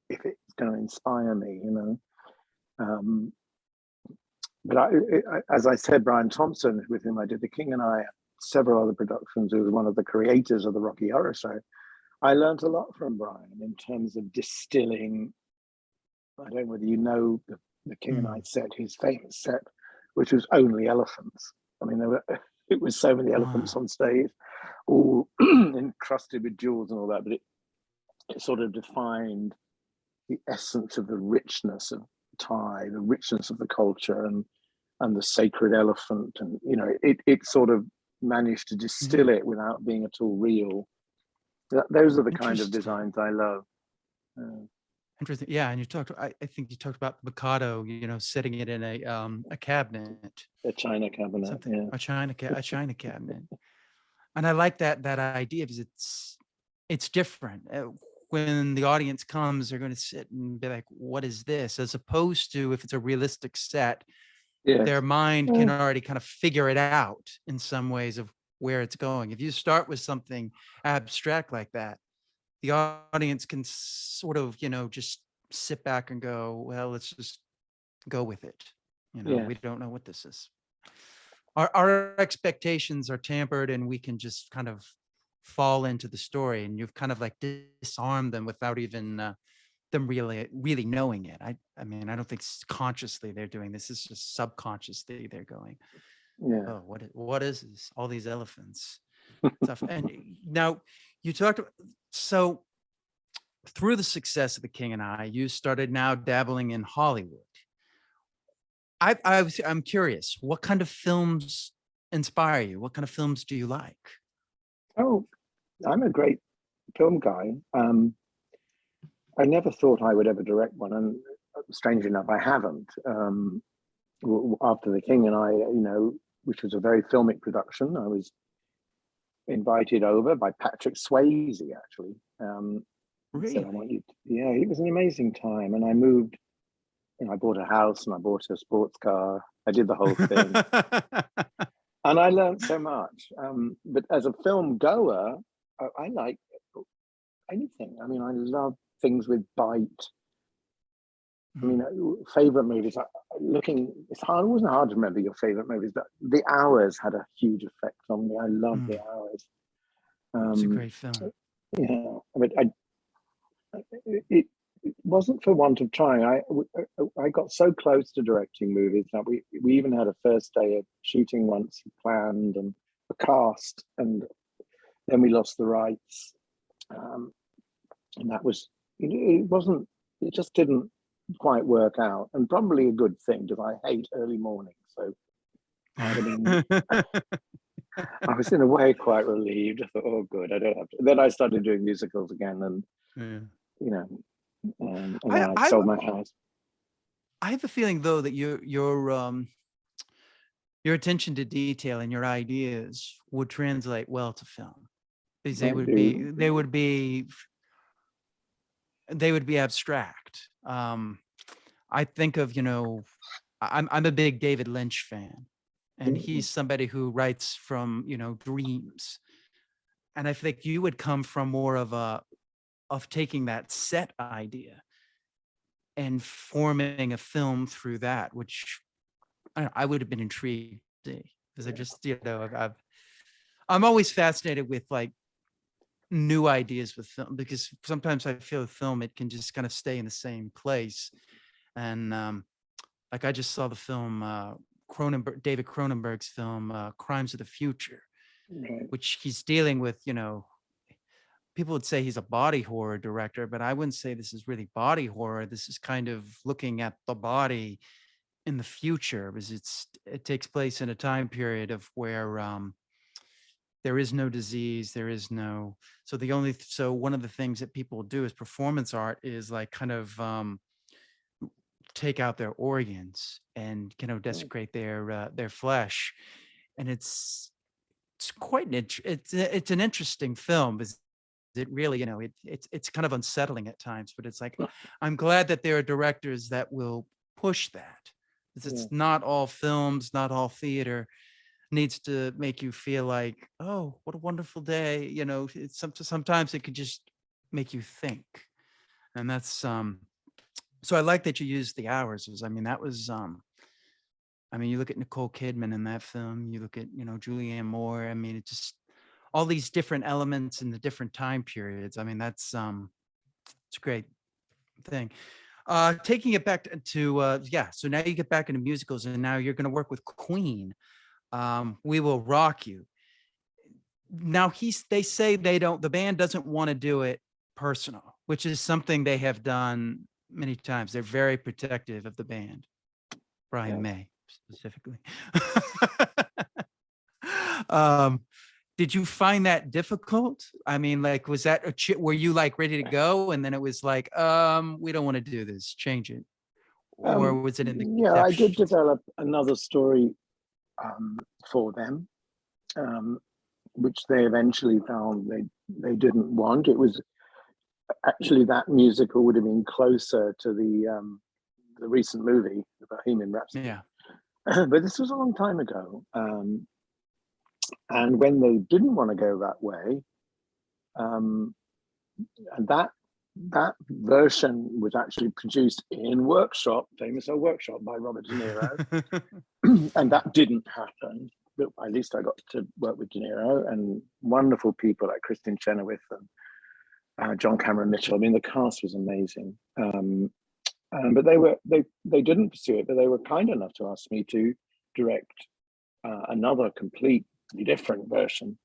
it's going to inspire me, But as I said, Brian Thompson, with whom I did The King and I, several other productions, who was one of the creators of the Rocky Horror Show, I learned a lot from Brian in terms of distilling. I don't know whether you know the King and I set, his famous set, which was only elephants. I mean, it was so many elephants on stage, all encrusted with jewels and all that, but it sort of defined the essence of the richness of Thai, the richness of the culture, and the sacred elephant, and it sort of managed to distill it without being at all real. Those are the kind of designs I love. Interesting. Yeah, and I think you talked about the Mikado, setting it in a cabinet, a china cabinet, a china cabinet. And I like that idea, because it's different. When the audience comes, they're going to sit and be like, what is this? As opposed to if it's a realistic set, their mind can already kind of figure it out in some ways of where it's going. If you start with something abstract like that, the audience can sort of, just sit back and go, well, let's just go with it. We don't know what this is. Our expectations are tampered, and we can just kind of fall into the story, and you've kind of like disarmed them without even them really knowing it. I don't think consciously they're doing this. It's just subconsciously they're going, oh, what is this? All these elephants stuff. And now you talked about, so through the success of The King and I, you started now dabbling in Hollywood. I'm curious, what kind of films inspire you? What kind of films do you like? Oh, I'm a great film guy. I never thought I would ever direct one, and strange enough, I haven't. After The King and I, which was a very filmic production, I was invited over by Patrick Swayze, actually, He said, I Really? want you to, yeah, it was an amazing time. And I moved, I bought a house and I bought a sports car. I did the whole thing. And I learned so much. But as a film goer, I like anything. I mean, I love things with bite. I mean, favorite movies. It's hard. It wasn't hard to remember your favorite movies, but The Hours had a huge effect on me. I love The Hours. It's a great film. Yeah, I mean, it wasn't for want of trying. I got so close to directing movies that we even had a first day of shooting once planned and a cast, and then we lost the rights, and that was it wasn't it just didn't quite work out, and probably a good thing because I hate early mornings. So I'd have been. I was in a way quite relieved. I thought, oh, good, I don't have to. Then I started doing musicals again, and you know, and then I sold my house. I have a feeling though that your attention to detail and your ideas would translate well to film, because they would be abstract. I think of, I'm a big David Lynch fan, and he's somebody who writes from, dreams. And I think you would come from more of taking that set idea and forming a film through that, which I would have been intrigued to see, because I just, I'm always fascinated with like new ideas with film, because sometimes I feel with film, it can just kind of stay in the same place. And like I just saw the film, David Cronenberg's film, Crimes of the Future, which he's dealing with, people would say he's a body horror director, but I wouldn't say this is really body horror. This is kind of looking at the body in the future, because it takes place in a time period of where there is no disease, there is no, so one of the things that people do as performance art is like kind of take out their organs and desecrate their flesh. And it's quite it's an interesting film, because it really, it's kind of unsettling at times, but it's like, I'm glad that there are directors that will push that. It's not all films, not all theater needs to make you feel like, oh, what a wonderful day. Sometimes it could just make you think. And that's, so I like that you used The Hours. I mean, that was, you look at Nicole Kidman in that film, you look at, Julianne Moore. I mean, it just, all these different elements in the different time periods. I mean, that's it's a great thing. Taking it back to so now you get back into musicals, and now you're going to work with Queen. We Will Rock You. Now they say the band doesn't want to do it personal, which is something they have done many times. They're very protective of the band, Brian May specifically. Did you find that difficult? I mean, like, was that were you like ready to go, and then it was like, we don't want to do this, change it? Or was it in the Yeah, I did develop another story for them, which they eventually found they didn't want. It was actually, that musical would have been closer to the recent movie, the Bohemian Rhapsody. Yeah. But this was a long time ago. And when they didn't want to go that way, and that version was actually produced in Workshop, famous old Workshop by Robert De Niro, and that didn't happen. But at least I got to work with De Niro and wonderful people like Kristen Chenoweth and John Cameron Mitchell. I mean, the cast was amazing. But they didn't pursue it, but they were kind enough to ask me to direct another completely different version,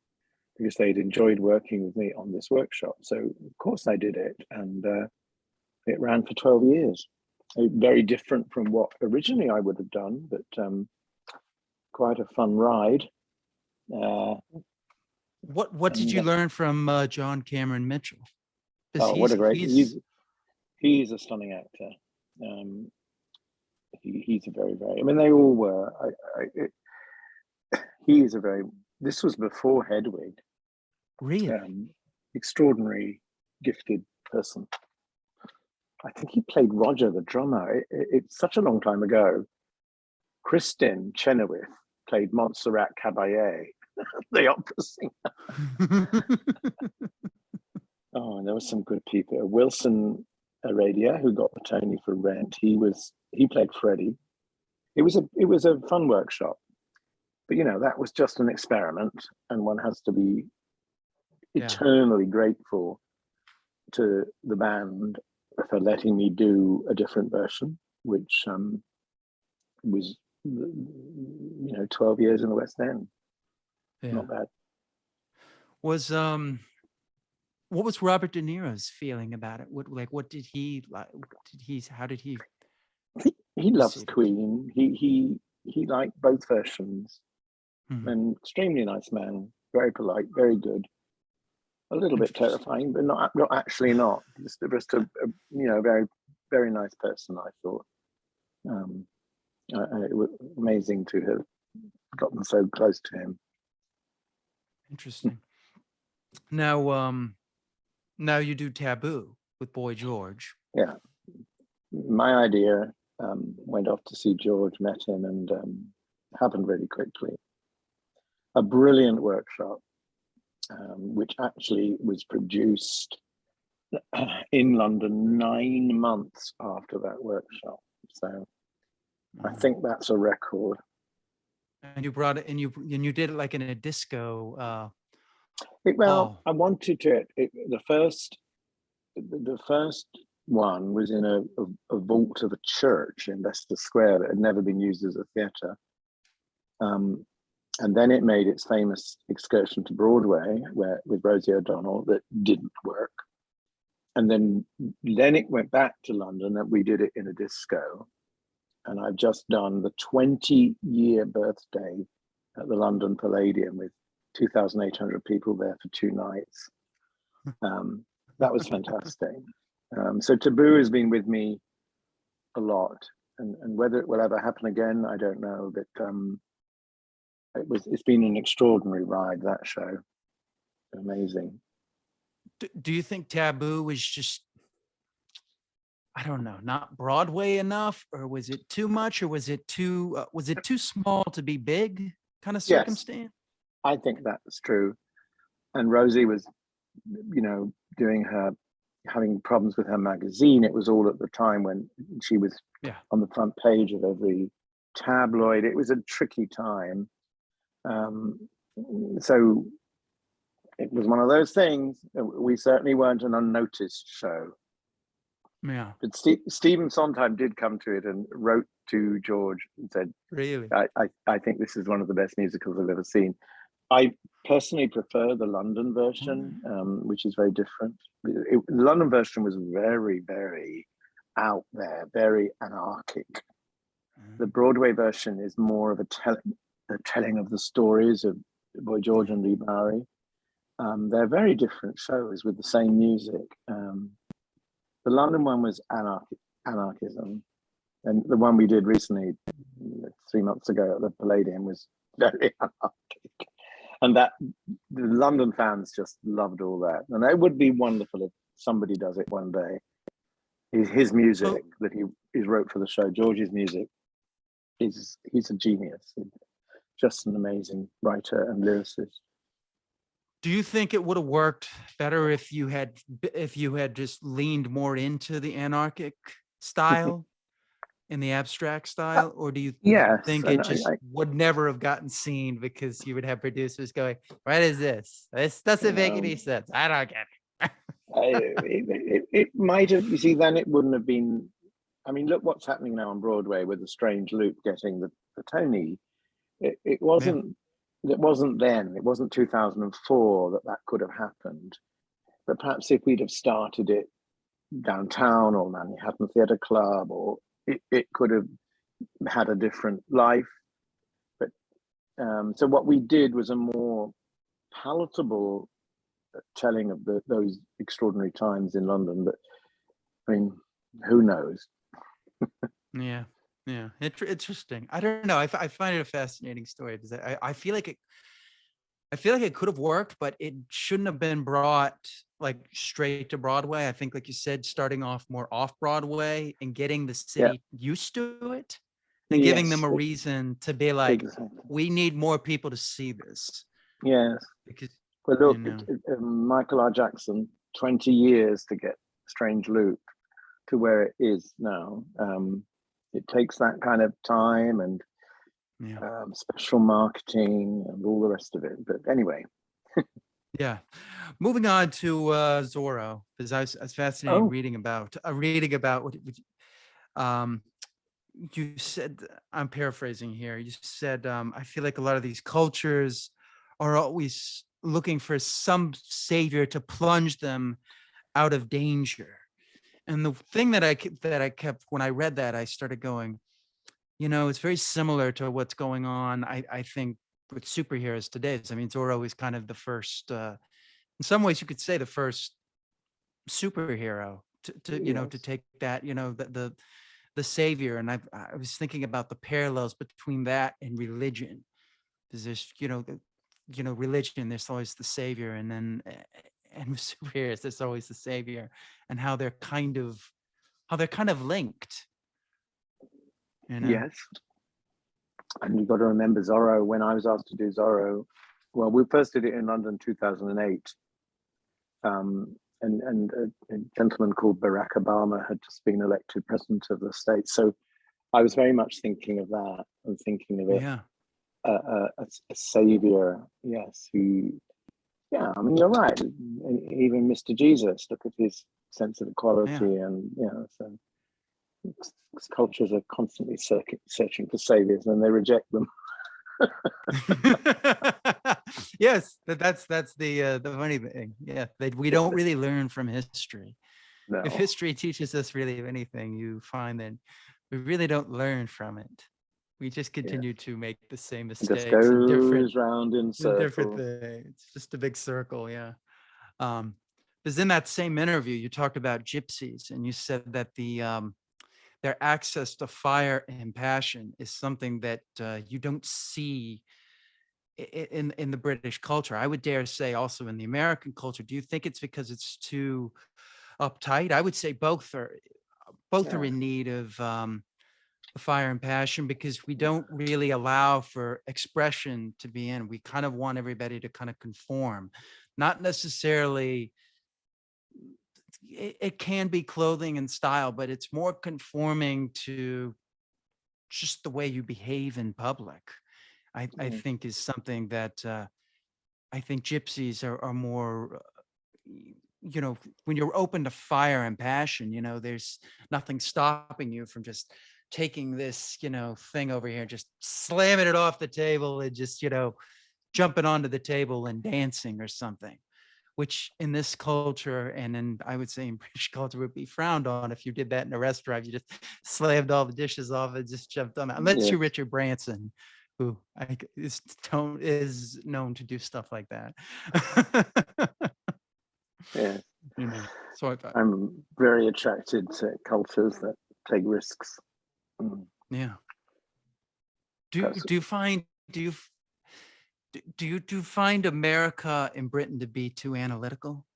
because they'd enjoyed working with me on this workshop. So of course I did it, and it ran for 12 years. Very different from what originally I would have done, but quite a fun ride. What did you learn from John Cameron Mitchell? Oh, what a great! He's a stunning actor. He's a very. I mean, they all were. He's a very. This was before Hedwig. Really? Extraordinary, gifted person. I think he played Roger, the drummer. It's such a long time ago. Kristen Chenoweth played Montserrat Caballé, the opera singer. Oh, and there were some good people. Wilson Aradia, who got the Tony for Rent, he played Freddie. It was a fun workshop, but that was just an experiment, and one has to be eternally grateful to the band for letting me do a different version, which was 12 years in the West End. Not bad. What was Robert De Niro's feeling about it? What did he like? How did he? He loves Queen. He liked both versions. An extremely nice man, very polite, very good. A little bit terrifying, but not actually not. Just a very, very nice person, I thought. It was amazing to have gotten so close to him. Interesting. Now you do Taboo with Boy George. Yeah, my idea went off to see George, met him, and happened really quickly. A brilliant workshop, which actually was produced in London 9 months after that workshop. So I think that's a record. And you brought it, and you did it like in a disco. I wanted to. The first one was in a vault of a church in Leicester Square that had never been used as a theatre. And then it made its famous excursion to Broadway, with Rosie O'Donnell, that didn't work. And then it went back to London, and we did it in a disco. And I've just done the 20-year birthday at the London Palladium with 2,800 people there for 2 nights. That was fantastic. So Taboo has been with me a lot, and whether it will ever happen again, I don't know. But it's been an extraordinary ride, that show. Amazing. Do you think Taboo was just, I don't know, not Broadway enough, or was it too much, or was it too small to be big kind of circumstance? Yes, I think that's true. And Rosie was, having problems with her magazine. It was all at the time when she was on the front page of every tabloid. It was a tricky time. So it was one of those things. We certainly weren't an unnoticed show. Yeah. But Stephen Sondheim did come to it and wrote to George and said, "Really, I think this is one of the best musicals I've ever seen." I personally prefer the London version, which is very different. The London version was very, very out there, very anarchic. The Broadway version is more of a telling of the stories of Boy George and Lee Bowery. They're very different shows with the same music. The London one was anarchism, and the one we did recently, 3 months ago at the Palladium, was very anarchic. And that the London fans just loved all that. And it would be wonderful if somebody does it one day. His music that he wrote for the show, George's music, he's a genius. Just an amazing writer and lyricist. Do you think it would have worked better if you had just leaned more into the anarchic style in the abstract style, or do you think it just would never have gotten seen because you would have producers going, "What is this? This doesn't make any sense. I don't get it." It might have. You see, then it wouldn't have been. I mean, look what's happening now on Broadway with The Strange Loop getting the Tony. It wasn't. Yeah. It wasn't then. It wasn't 2004 that could have happened. But perhaps if we'd have started it downtown or Manhattan Theatre Club, or it could have had a different life. But so what we did was a more palatable telling of those extraordinary times in London. But I mean, who knows? Yeah. Interesting. I don't know. I find it a fascinating story because I feel like it could have worked, but it shouldn't have been brought like straight to Broadway. I think, like you said, starting off more off Broadway and getting the Yeah. city used to it and giving them Yes. a reason to be like, Exactly. we need more people to see this. Yes. Because, Well, you look, know, Michael R. Jackson, 20 years to get Strange Loop to where it is now. It takes that kind of time and yeah. special marketing and all the rest of it. But anyway. Yeah. Moving on to Zorro, because I was fascinated Oh, reading about um, you said, I'm paraphrasing here. You said, I feel like a lot of these cultures are always looking for some savior to plunge them out of danger. And the thing that I kept when I read that, I started going, it's very similar to what's going on. I think with superheroes today. I mean, Zorro is kind of the first, in some ways, you could say the first superhero to yes. take that, the savior. And I was thinking about the parallels between that and religion. Because there's, religion, there's always the savior, and then and with superheroes, there's always the savior, and how they're kind of linked, you know. Yes. And you've got to remember Zorro, when I was asked to do Zorro, well, we first did it in London 2008. And a gentleman called Barack Obama had just been elected president of the state. So I was very much thinking of that and thinking of it, Yeah. a savior, yes, who, yeah, I mean, you're right. Even Mr. Jesus, look at his sense of equality, Yeah. and, so cultures are constantly searching for saviors and they reject them. Yes, that's the funny thing. Yeah, we don't really learn from history. If No. history teaches us really anything, you find that we really don't learn from it. We just Yeah. continue to make the same It just mistakes in goes round in different circles. things. It's just a big circle. Yeah. Because in that same interview, you talked about gypsies, and you said that their access to fire and passion is something that you don't see in the British culture. I would dare say also in the American culture. Do you think it's because it's too uptight? I would say both are Yeah. in need of fire and passion, because we don't really allow for expression to be in. We kind of want everybody to kind of conform, not necessarily. It can be clothing and style, but it's more conforming to just the way you behave in public. I Mm. think is something that I think gypsies are more, when you're open to fire and passion, there's nothing stopping you from just taking this, thing over here, just slamming it off the table and just, jumping onto the table and dancing or something, which in this culture and in, I would say in British culture, would be frowned on. If you did that in a restaurant, you just slammed all the dishes off and just jumped on it. Unless Yes. you're Richard Branson, who is known to do stuff like that. Yes. So I thought, I'm very attracted to cultures that take risks. Mm. yeah. Do That's, do you find do you do you find America and Britain to be too analytical?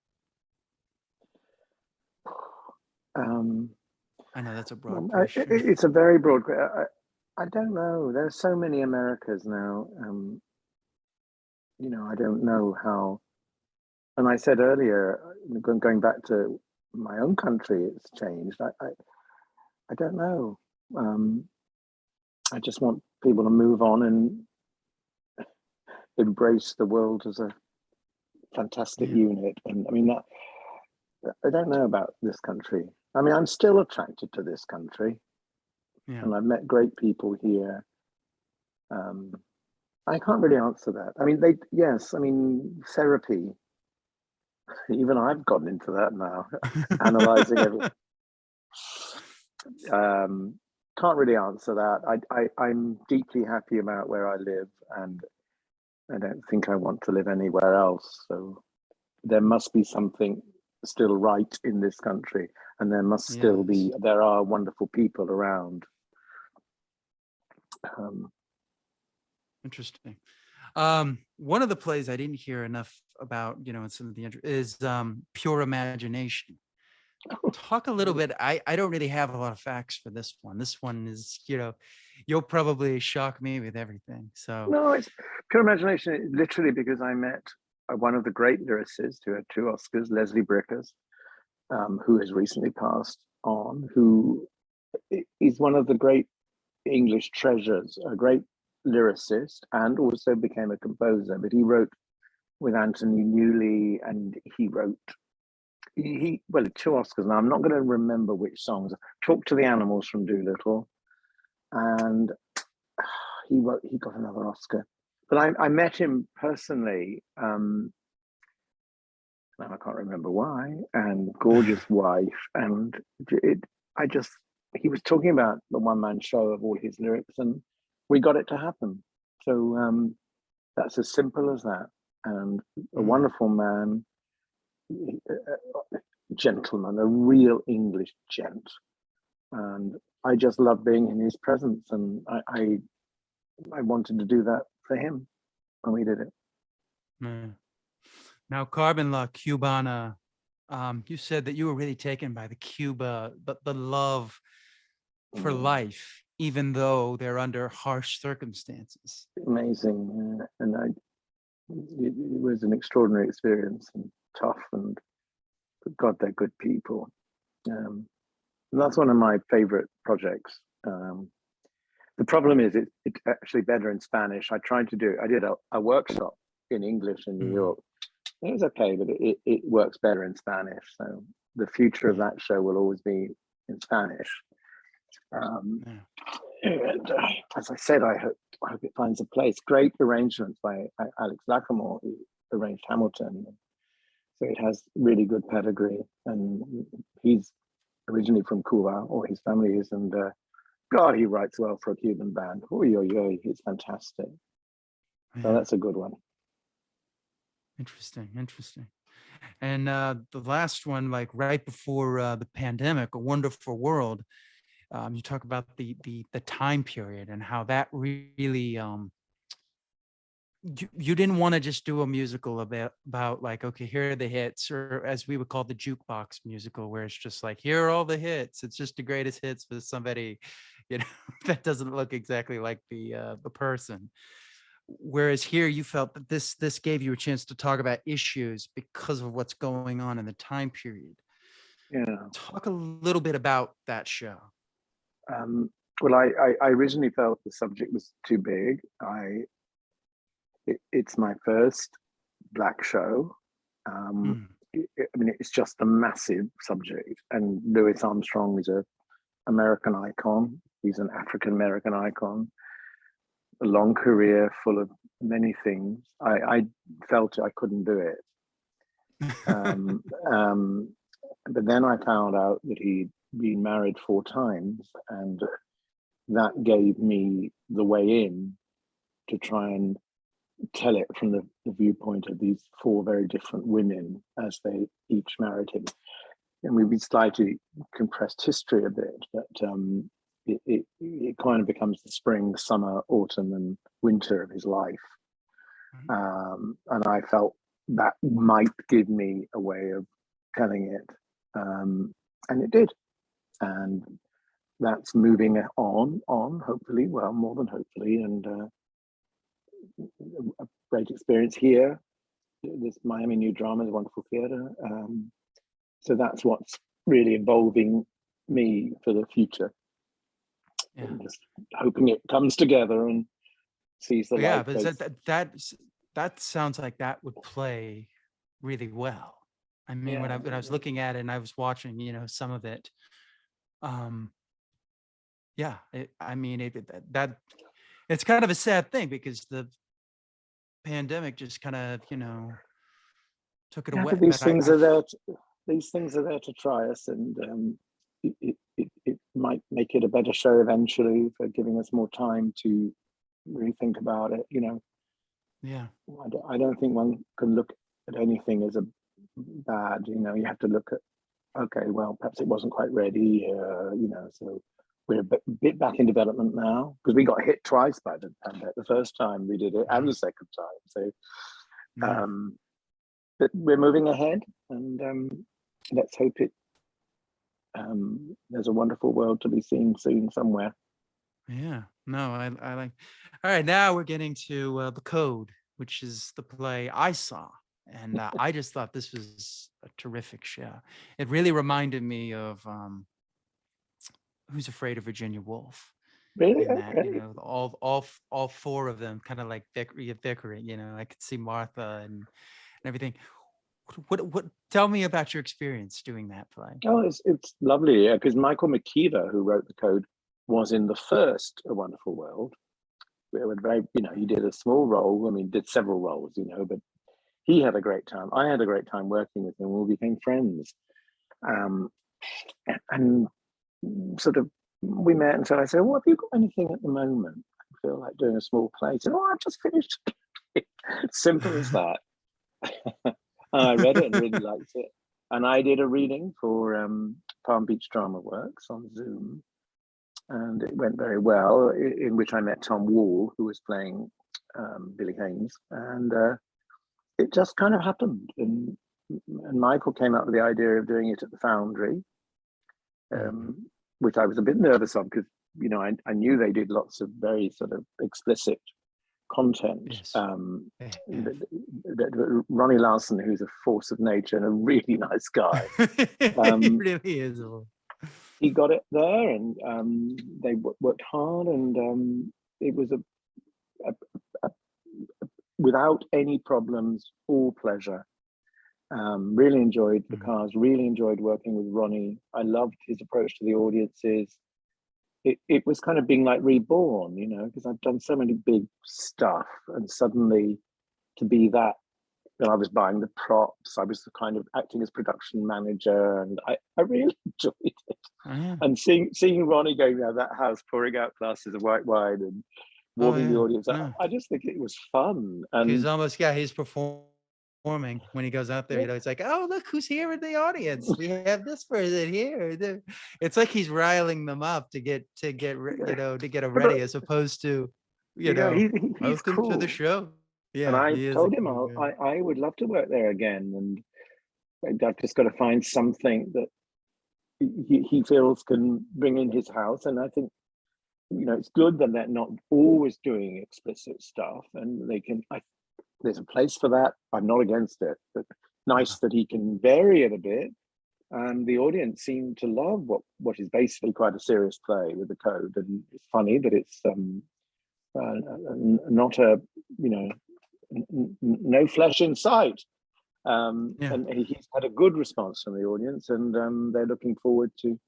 um, I know that's a broad question. it's a very broad. I don't know. There's so many Americas now. I don't know how. And I said earlier, going back to my own country, it's changed. I don't know. Um, I just want people to move on and embrace the world as a fantastic Yeah, unit. And I mean, that I don't know about this country. I mean, I'm still attracted to this country, yeah, and I've met great people here. Um, I can't really answer that. I mean, yes, I mean, therapy. Even I've gotten into that now, analyzing everything. Can't really answer that. I'm deeply happy about where I live, and I don't think I want to live anywhere else. So there must be something still right in this country, and yes. there are wonderful people around. Interesting. One of the plays I didn't hear enough about, in some of the is Pure Imagination. Talk a little bit. I don't really have a lot of facts for this one. This one is, you'll probably shock me with everything. So No, it's Pure Imagination, literally because I met one of the great lyricists who had 2 Oscars, Leslie Brickers, who has recently passed on, who is one of the great English treasures, a great lyricist, and also became a composer. But he wrote with Anthony Newley, and he wrote well, 2 Oscars. Now I'm not going to remember which songs. Talk to the Animals from Doolittle, and he got another Oscar. But I met him personally. Now I can't remember why. And gorgeous wife, and he was talking about the one-man show of all his lyrics, and we got it to happen. So that's as simple as that. And a wonderful man, gentleman, a real English gent. And I just love being in his presence, and I wanted to do that for him, and we did it. Now, Carbon La Cubana, you said that you were really taken by the love for life, even though they're under harsh circumstances. Amazing, and it was an extraordinary experience, and tough, and God, they're good people. And that's one of my favorite projects. The problem is it's actually better in Spanish. I did a workshop in English in New York. It was okay, but it works better in Spanish. So the future of that show will always be in Spanish. And as I said, I hope it finds a place. Great arrangements by Alex Lackamore, who arranged Hamilton. So it has really good pedigree, and he's originally from Cuba, or his family is, and God, he writes well for a Cuban band. It's fantastic. So that's a good one. Interesting. And the last one, like right before the pandemic, A Wonderful World, you talk about the time period and how that really you didn't want to just do a musical about like, okay, here are the hits, or as we would call the jukebox musical, where it's just like, here are all the hits. It's just the greatest hits with somebody, that doesn't look exactly like the person. Whereas here you felt that this gave you a chance to talk about issues because of what's going on in the time period. Yeah. Talk a little bit about that show. Well, I originally felt the subject was too big. It's my first Black show. I mean, it's just a massive subject. And Louis Armstrong is an American icon. He's an African American icon. A long career full of many things. I felt I couldn't do it. But then I found out that he'd been married 4 times, and that gave me the way in to try and tell it from the viewpoint of these 4 very different women as they each married him. And we've slightly compressed history a bit, but it kind of becomes the spring, summer, autumn, and winter of his life. And I felt that might give me a way of telling it. And it did. And that's moving on, hopefully, well, more than hopefully, and a great experience here. This Miami New Drama is a wonderful theatre. So that's what's really involving me for the future. Yeah. I'm just hoping it comes together and sees the light. Yeah, but that sounds like that would play really well. I mean, when I was looking at it and I was watching, some of it, it's kind of a sad thing because the pandemic just kind of, took it away. These things are there. These things are there to try us, and it might make it a better show eventually for giving us more time to really think about it. Yeah. I don't think one can look at anything as a bad. You have to look at, okay, well, perhaps it wasn't quite ready. So we're a bit back in development now because we got hit twice by the pandemic. The first time we did it and the second time. So, but we're moving ahead, and let's hope it. There's a wonderful world to be seen soon somewhere. Yeah, no, I like. All right, now we're getting to The Code, which is the play I saw, and I just thought this was a terrific show. It really reminded me of Who's Afraid of Virginia Woolf. Really? In that, Okay. all four of them kind of like bickering. I could see Martha and everything. What? Tell me about your experience doing that play. Oh, it's lovely, because Michael McKeever, who wrote The Code, was in the first A Wonderful World. We were very, he did a small role. I mean, did several roles, but he had a great time. I had a great time working with him. We became friends, and sort of we met. And so I said, "Well, have you got anything at the moment? I feel like doing a small play." He said, "Oh, I've just finished." Simple as that. I read it and really liked it. And I did a reading for Palm Beach Drama Works on Zoom. And it went very well, in which I met Tom Wall, who was playing Billy Haynes. And it just kind of happened. And Michael came up with the idea of doing it at the Foundry, which I was a bit nervous of because, I knew they did lots of very sort of explicit content. Yes. Ronnie Larson, who's a force of nature and a really nice guy. He really is. He got it there, and they worked hard, and it was a without any problems, all pleasure. Really enjoyed the cast, really enjoyed working with Ronnie. I loved his approach to the audiences. It was kind of being like reborn, because I've done so many big stuff, and suddenly to be that, I was buying the props, I was the kind of acting as production manager, and I really enjoyed it. And seeing Ronnie going out of that house, pouring out glasses of white wine and warming the audience, I just think it was fun. And he's almost, he's performing when he goes out there. It's like, oh, look who's here in the audience. We have this person here. It's like he's riling them up to get them ready, as opposed to he's welcome cool. to the show. Yeah, and I told him I would love to work there again, and I've just got to find something that he feels can bring in his house. And I think it's good that they're not always doing explicit stuff, and they can. There's a place for that. I'm not against it, but nice that he can vary it a bit. And the audience seemed to love what is basically quite a serious play with The Code. And it's funny that it's not a no flesh in sight. And he's had a good response from the audience, and they're looking forward to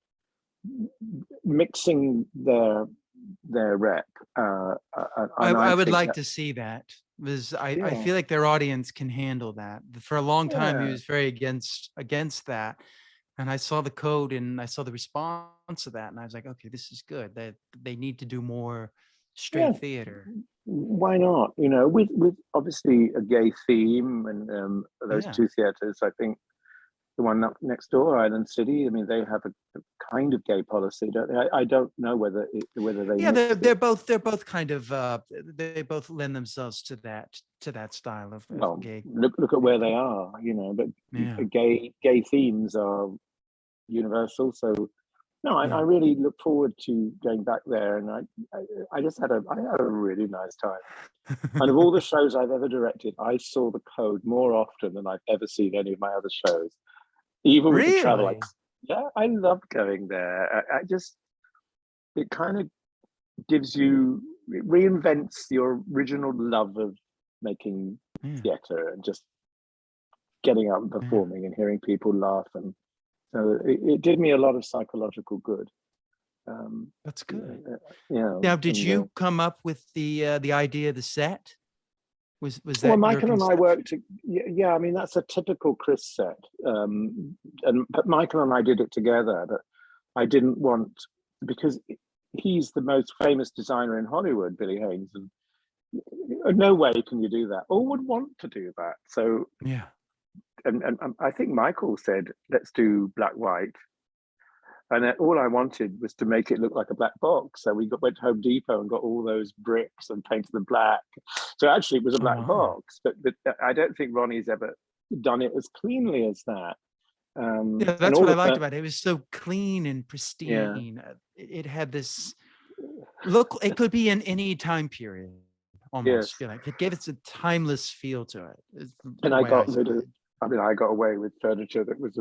mixing their rep. I would like to see that, because I feel like their audience can handle that. For a long time, he was very against that. And I saw The Code and I saw the response to that, and I was like, okay, this is good. They need to do more straight theater. Why not? With obviously a gay theme, and those two theaters, I think the one up next door, Island City, I mean, they have a kind of gay policy, don't they? I don't know whether they. They're both kind of they both lend themselves to that style of gay. Look at where they are, but gay themes are universal. So no, I really look forward to going back there, and I just had a really nice time. And of all the shows I've ever directed, I saw The Code more often than I've ever seen any of my other shows. Even with the travel, I loved going there. It kind of gives you, it reinvents your original love of making theatre and just getting up and performing and hearing people laugh. And so it did me a lot of psychological good. That's good. Now, did you come up with the idea of the set? Was that? Well, Michael and I worked. I mean, that's a typical Chris set. But Michael and I did it together. But I didn't want, because he's the most famous designer in Hollywood, Billy Haynes, and no way can you do that, or would want to do that. So and I think Michael said, let's do black white. And all I wanted was to make it look like a black box. So we went to Home Depot and got all those bricks and painted them black. So actually it was a Oh, black wow. box, but I don't think Ronnie's ever done it as cleanly as that. Yeah, And that's all what I the liked about it. It was so clean and yeah, pristine. It had this look, it could be in any time period almost. yes. You know, it gave it a timeless feel to it, is And the I way I got saw rid of, it. I mean, I got away with furniture that was,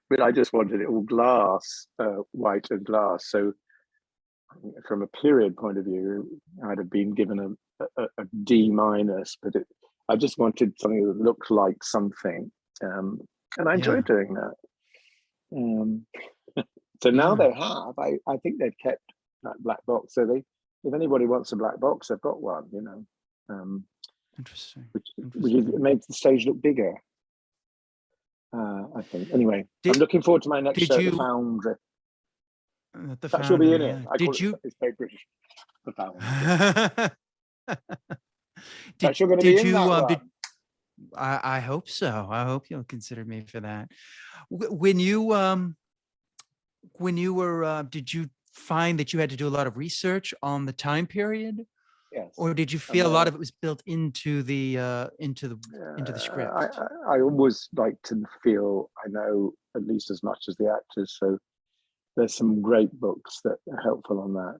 but I just wanted it all glass, white and glass. So from a period point of view, I'd have been given a D minus, but I just wanted something that looked like something. And I Yeah, enjoyed doing that. Um, so now yeah, they have, I think they've kept that black box. So if anybody wants a black box, they've got one, interesting, which is, it interesting. makes the stage look bigger. I think. Anyway, I'm Did looking forward to my next did show, The you Foundry. the That she'll be Foundry? in it. Yeah. I call Did it. you It's very British. The Foundry. did That you're going to be did in you that did one. I hope so. I hope you'll consider me for that. When you were did you find that you had to do a lot of research on the time period, Yes. or did you And feel a lot of it was built into the I, script? I always like to feel I know at least as much as the actors. So there's some great books that are helpful on that.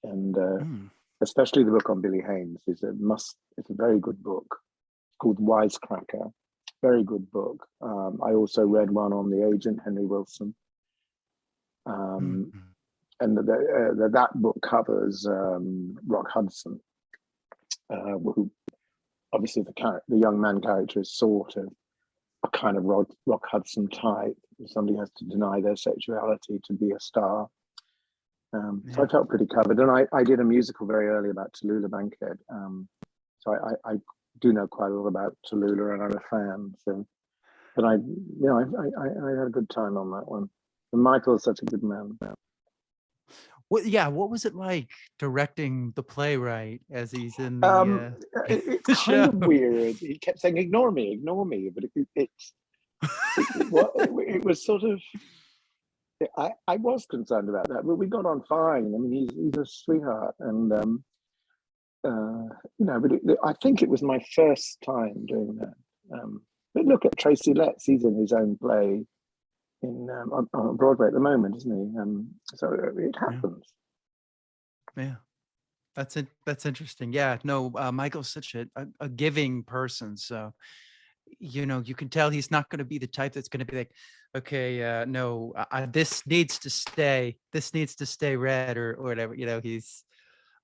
And Mm, especially the book on Billy Haynes it's a very good book. It's called Wisecracker. Very good book. I also read one on the agent Henry Wilson. mm, And that book covers Rock Hudson, who obviously the young man character is sort of a kind of Rock Hudson type. Somebody has to deny their sexuality to be a star. So I yeah. felt pretty covered, and I did a musical very early about Tallulah Bankhead. So I do know quite a lot about Tallulah, and I'm a fan. So, but I had a good time on that one. And Michael's such a good man. What was it like directing the playwright as he's in Um, the it's the kind show? of weird. He kept saying, ignore me," but it was sort of. I was concerned about that, but we got on fine. I mean, he's a sweetheart, and but I think it was my first time doing that. But look at Tracy Letts; he's in his own play on Broadway at the moment, isn't he? So it Yeah, happens. yeah. That's it. That's interesting. Yeah, no, Michael's such a giving person. So, you can tell he's not going to be the type that's going to be like, okay, no, this needs to stay. This needs to stay red or whatever.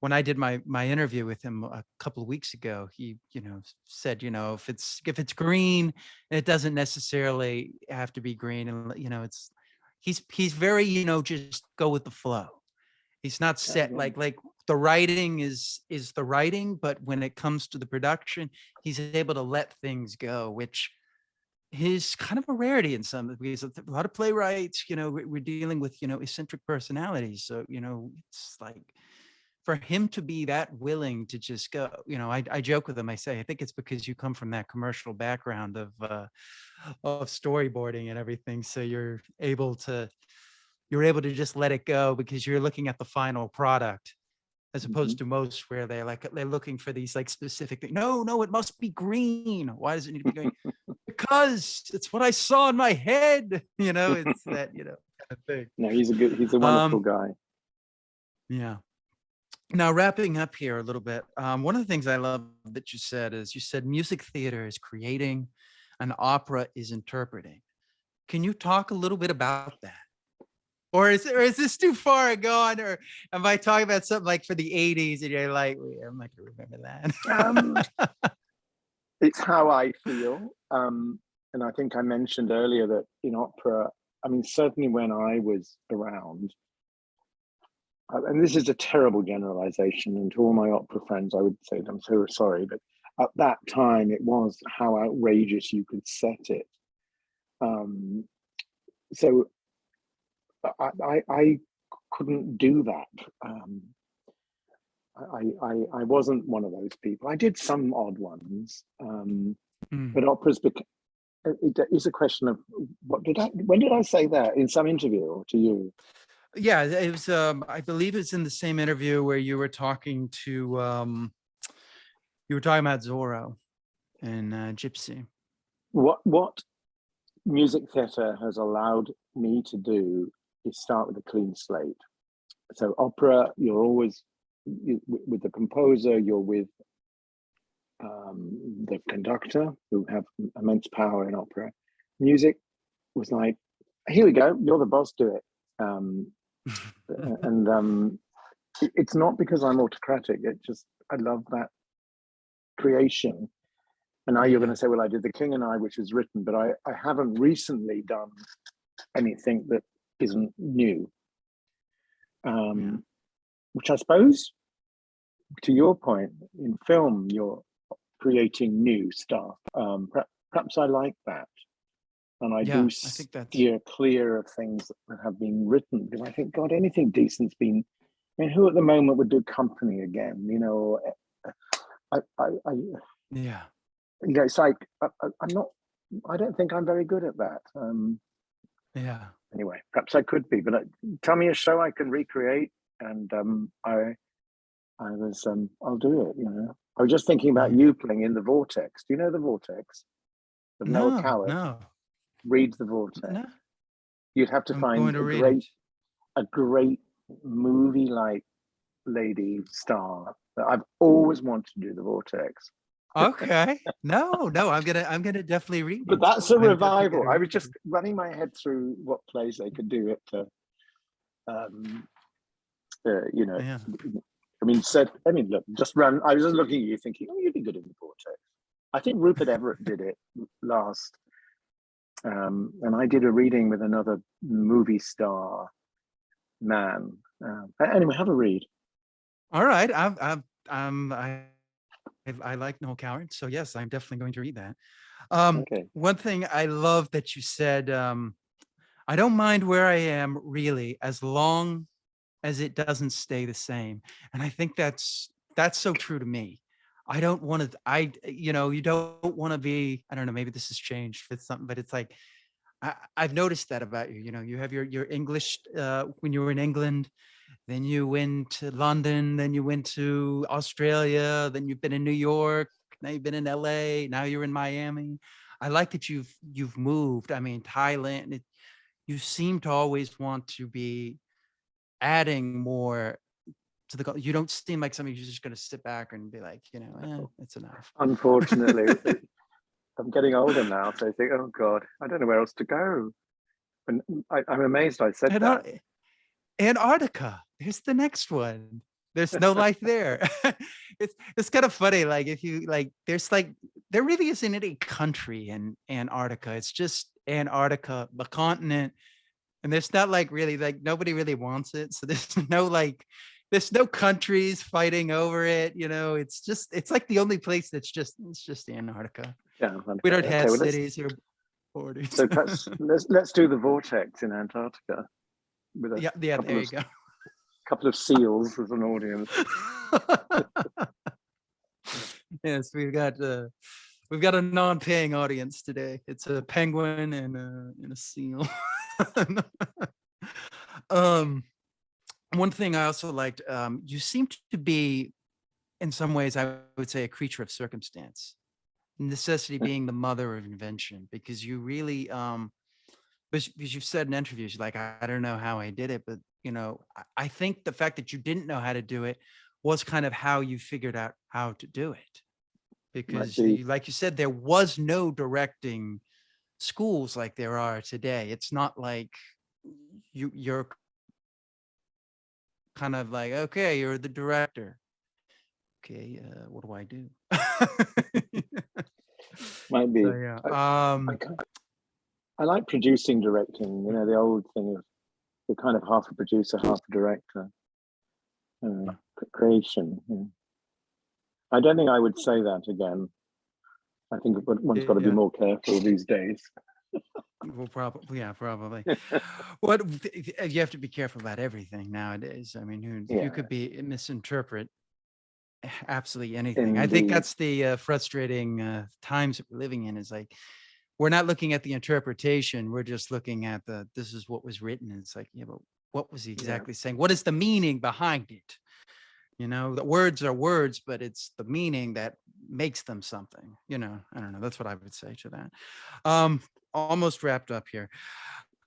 When I did my interview with him a couple of weeks ago, he, said, if it's green, it doesn't necessarily have to be green. And, he's very, just go with the flow. He's not set Yeah. like the writing is the writing, but when it comes to the production, he's able to let things go, which is kind of a rarity in some, because a lot of playwrights, we're dealing with, eccentric personalities. So, it's like for him to be that willing to just go, I joke with him. I say, I think it's because you come from that commercial background of storyboarding and everything. So you're able to just let it go because you're looking at the final product, as Mm-hmm. opposed to most where they're looking for these like specific things. No, it must be green. Why does it need to be green? Because it's what I saw in my head. It's that, kind of thing. No, he's a wonderful Um, guy. yeah. Now, wrapping up here a little bit, one of the things I love that you said music theater is creating, an opera is interpreting. Can you talk a little bit about that? Or is this too far gone? Or am I talking about something like for the 80s and you're like, "Wait, I'm not gonna remember Um, that." it's how I feel. And I think I mentioned earlier that in opera, I mean, certainly when I was around, and this is a terrible generalization, and to all my opera friends, I would say I'm so sorry, but at that time, it was how outrageous you could set it. So I couldn't do that. I wasn't one of those people. I did some odd ones, Mm, but it is a question of when did I say that in some interview or to you? Yeah, it was, I believe it's in the same interview where you were talking about Zorro and Gypsy. What music theatre has allowed me to do is start with a clean slate. So opera, you're always with the composer, you're with the conductor, who have immense power in opera. Music was like, here we go, you're the boss, do it. It's not because I'm autocratic, I love that creation. And now you're going to say, well, I did The King and I, which was written, but I haven't recently done anything that isn't new. Which I suppose, to your point, in film, you're creating new stuff. Perhaps I like that. And I do steer clear of things that have been written, because I think, God, anything decent's been, I mean, who at the moment would do Company again? You know, you know, it's like, I don't think I'm very good at that. Anyway, perhaps I could be, but tell me a show I can recreate, and I'll do it. You know, I was just thinking about you playing in The Vortex. Do you know The Vortex? Of Noah Coward. No. Read The Vortex. No. You'd have to find a great movie-like lady star. I've always wanted to do The Vortex. Okay. No, I'm gonna definitely read it. But that's a revival. I was just running my head through what plays they could do it to, you know. Yeah. I mean, look, I was just looking at you thinking, oh, you'd be good in The Vortex. I think Rupert Everett did it last. And I did a reading with another movie star man. Anyway, have a read. All right. I like Noel Coward, so yes, I'm definitely going to read that. Okay. One thing I love that you said, I don't mind where I am really, as long as it doesn't stay the same. And I think that's so true to me. I don't want to, you don't want to be, I don't know, maybe this has changed with something, but it's like, I've noticed that about you. You know, you have your English, when you were in England, then you went to London, then you went to Australia, then you've been in New York, now you've been in LA, now you're in Miami. I like that you've moved. I mean, Thailand, you seem to always want to be adding more to the, you don't seem like somebody who's just going to sit back and be like, it's enough. Unfortunately, I'm getting older now, so I think, oh God, I don't know where else to go. And I'm amazed I said that. Antarctica, here's the next one. There's no life there. It's kind of funny. Like if you there really isn't any country in Antarctica. It's just Antarctica, the continent. And there's not nobody really wants it. So there's no countries fighting over it. You know, it's like the only place it's just Antarctica. Yeah. We don't have cities or borders. So perhaps let's do The Vortex in Antarctica. There you go. Couple of seals as an audience. Yes, we've got a non-paying audience today. It's a penguin and a seal. One thing I also liked, you seem to be, in some ways, I would say, a creature of circumstance. Necessity being the mother of invention, because you really, because you've said in interviews, like, I don't know how I did it, but I think the fact that you didn't know how to do it was kind of how you figured out how to do it, because like you said, there was no directing schools like there are today. It's not like you're kind of like, okay, you're the director. Okay, what do I do? Might be. So, yeah. I like producing, directing. You know, the old thing of you're kind of half a producer, half a director. Creation. Yeah. I don't think I would say that again. I think one's got to be more careful these days. Well, probably. What you have to be careful about everything nowadays. I mean, you could misinterpret absolutely anything. Indeed. I think that's the frustrating times that we're living in. Is like we're not looking at the interpretation. We're just looking at this is what was written. And it's like, yeah, but what was he exactly saying? What is the meaning behind it? You know, the words are words, but it's the meaning that makes them something, you know. I don't know. That's what I would say to that. Almost wrapped up here.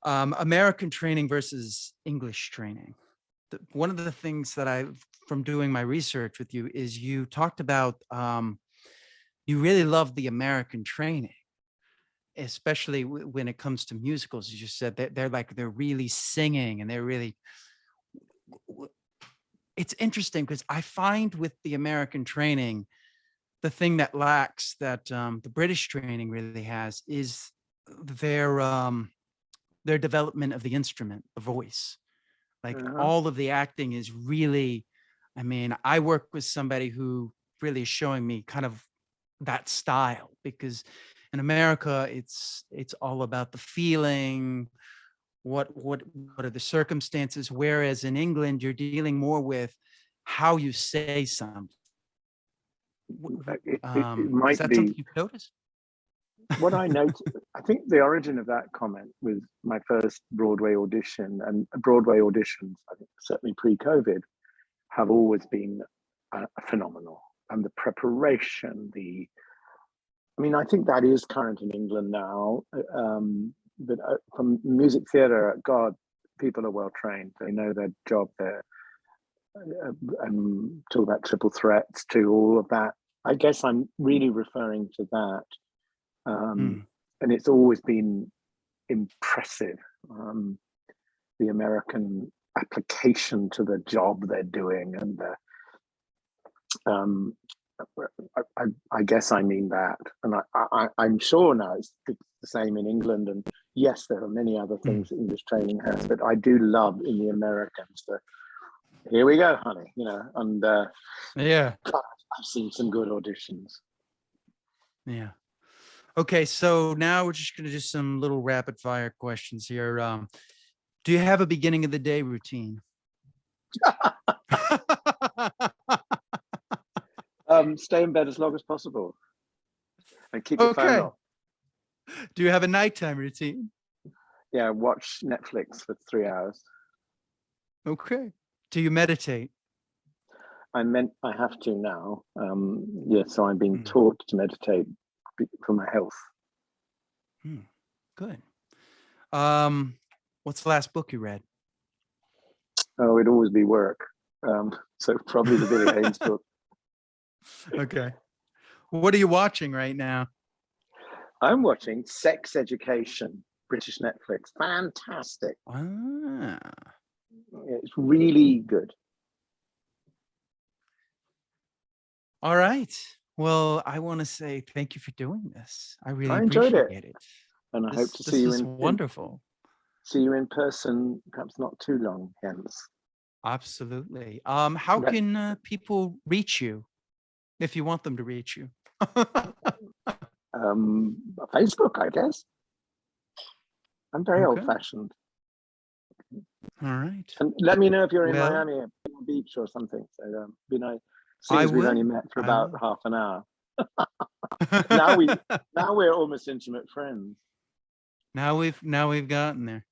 American training versus English training. One of the things that from doing my research with you is you talked about, you really love the American training, especially when it comes to musicals. As you said, they're really singing and they're really, it's interesting because I find with the American training, the thing that lacks that the British training really has is their development of the instrument, the voice. Like all of the acting is really, I mean, I work with somebody who really is showing me kind of that style, because in America, it's all about the feeling, what are the circumstances, whereas in England, you're dealing more with how you say something. It Is that something you've noticed? What I noticed, I think the origin of that comment was my first Broadway audition, and Broadway auditions, I think certainly pre-COVID, have always been phenomenal. And the preparation, I mean, I think that is current in England now, but from music theatre, God, people are well trained. They know their job there. And talk about triple threats to all of that. I guess I'm really referring to that. And it's always been impressive, the American application to the job they're doing. And I guess I mean that. And I'm sure now it's the same in England. And yes, there are many other things that English training has, but I do love in the Americans that, here we go, honey, you know, and yeah, God, I've seen some good auditions. Yeah. Okay, so now we're just going to do some little rapid fire questions here. Do you have a beginning of the day routine? Stay in bed as long as possible and keep your phone off. Do you have a nighttime routine? Yeah, watch Netflix for 3 hours. Okay. Do you meditate? I have to now. So I'm being taught to meditate for my health. Good. What's the last book you read? Oh, it'd always be work. So probably the Billy Haynes book. Okay. What are you watching right now? I'm watching Sex Education, British Netflix. Fantastic. It's really good. All right. Well, I want to say thank you for doing this. I really enjoyed appreciate it. And I hope to see you wonderful. See you in person, perhaps not too long hence. Absolutely. How can people reach you if you want them to reach you? Facebook, I guess. I'm very old-fashioned. All right. And let me know if you're in Miami at Beach or something. So be nice. Since we've only met for about half an hour. now we're almost intimate friends. Now we've gotten there.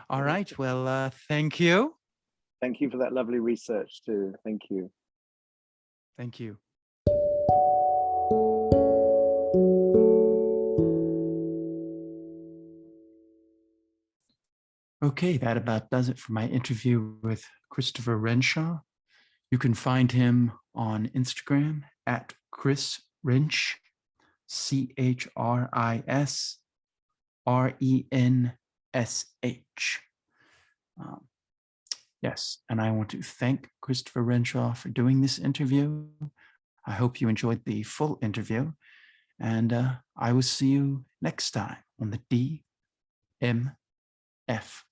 All right. Well, thank you. Thank you for that lovely research too. Thank you. Thank you. Okay, that about does it for my interview with Christopher Renshaw. You can find him on Instagram at Chris Rensh, CHRISRENSH. Yes, and I want to thank Christopher Renshaw for doing this interview. I hope you enjoyed the full interview, and I will see you next time on the DMF.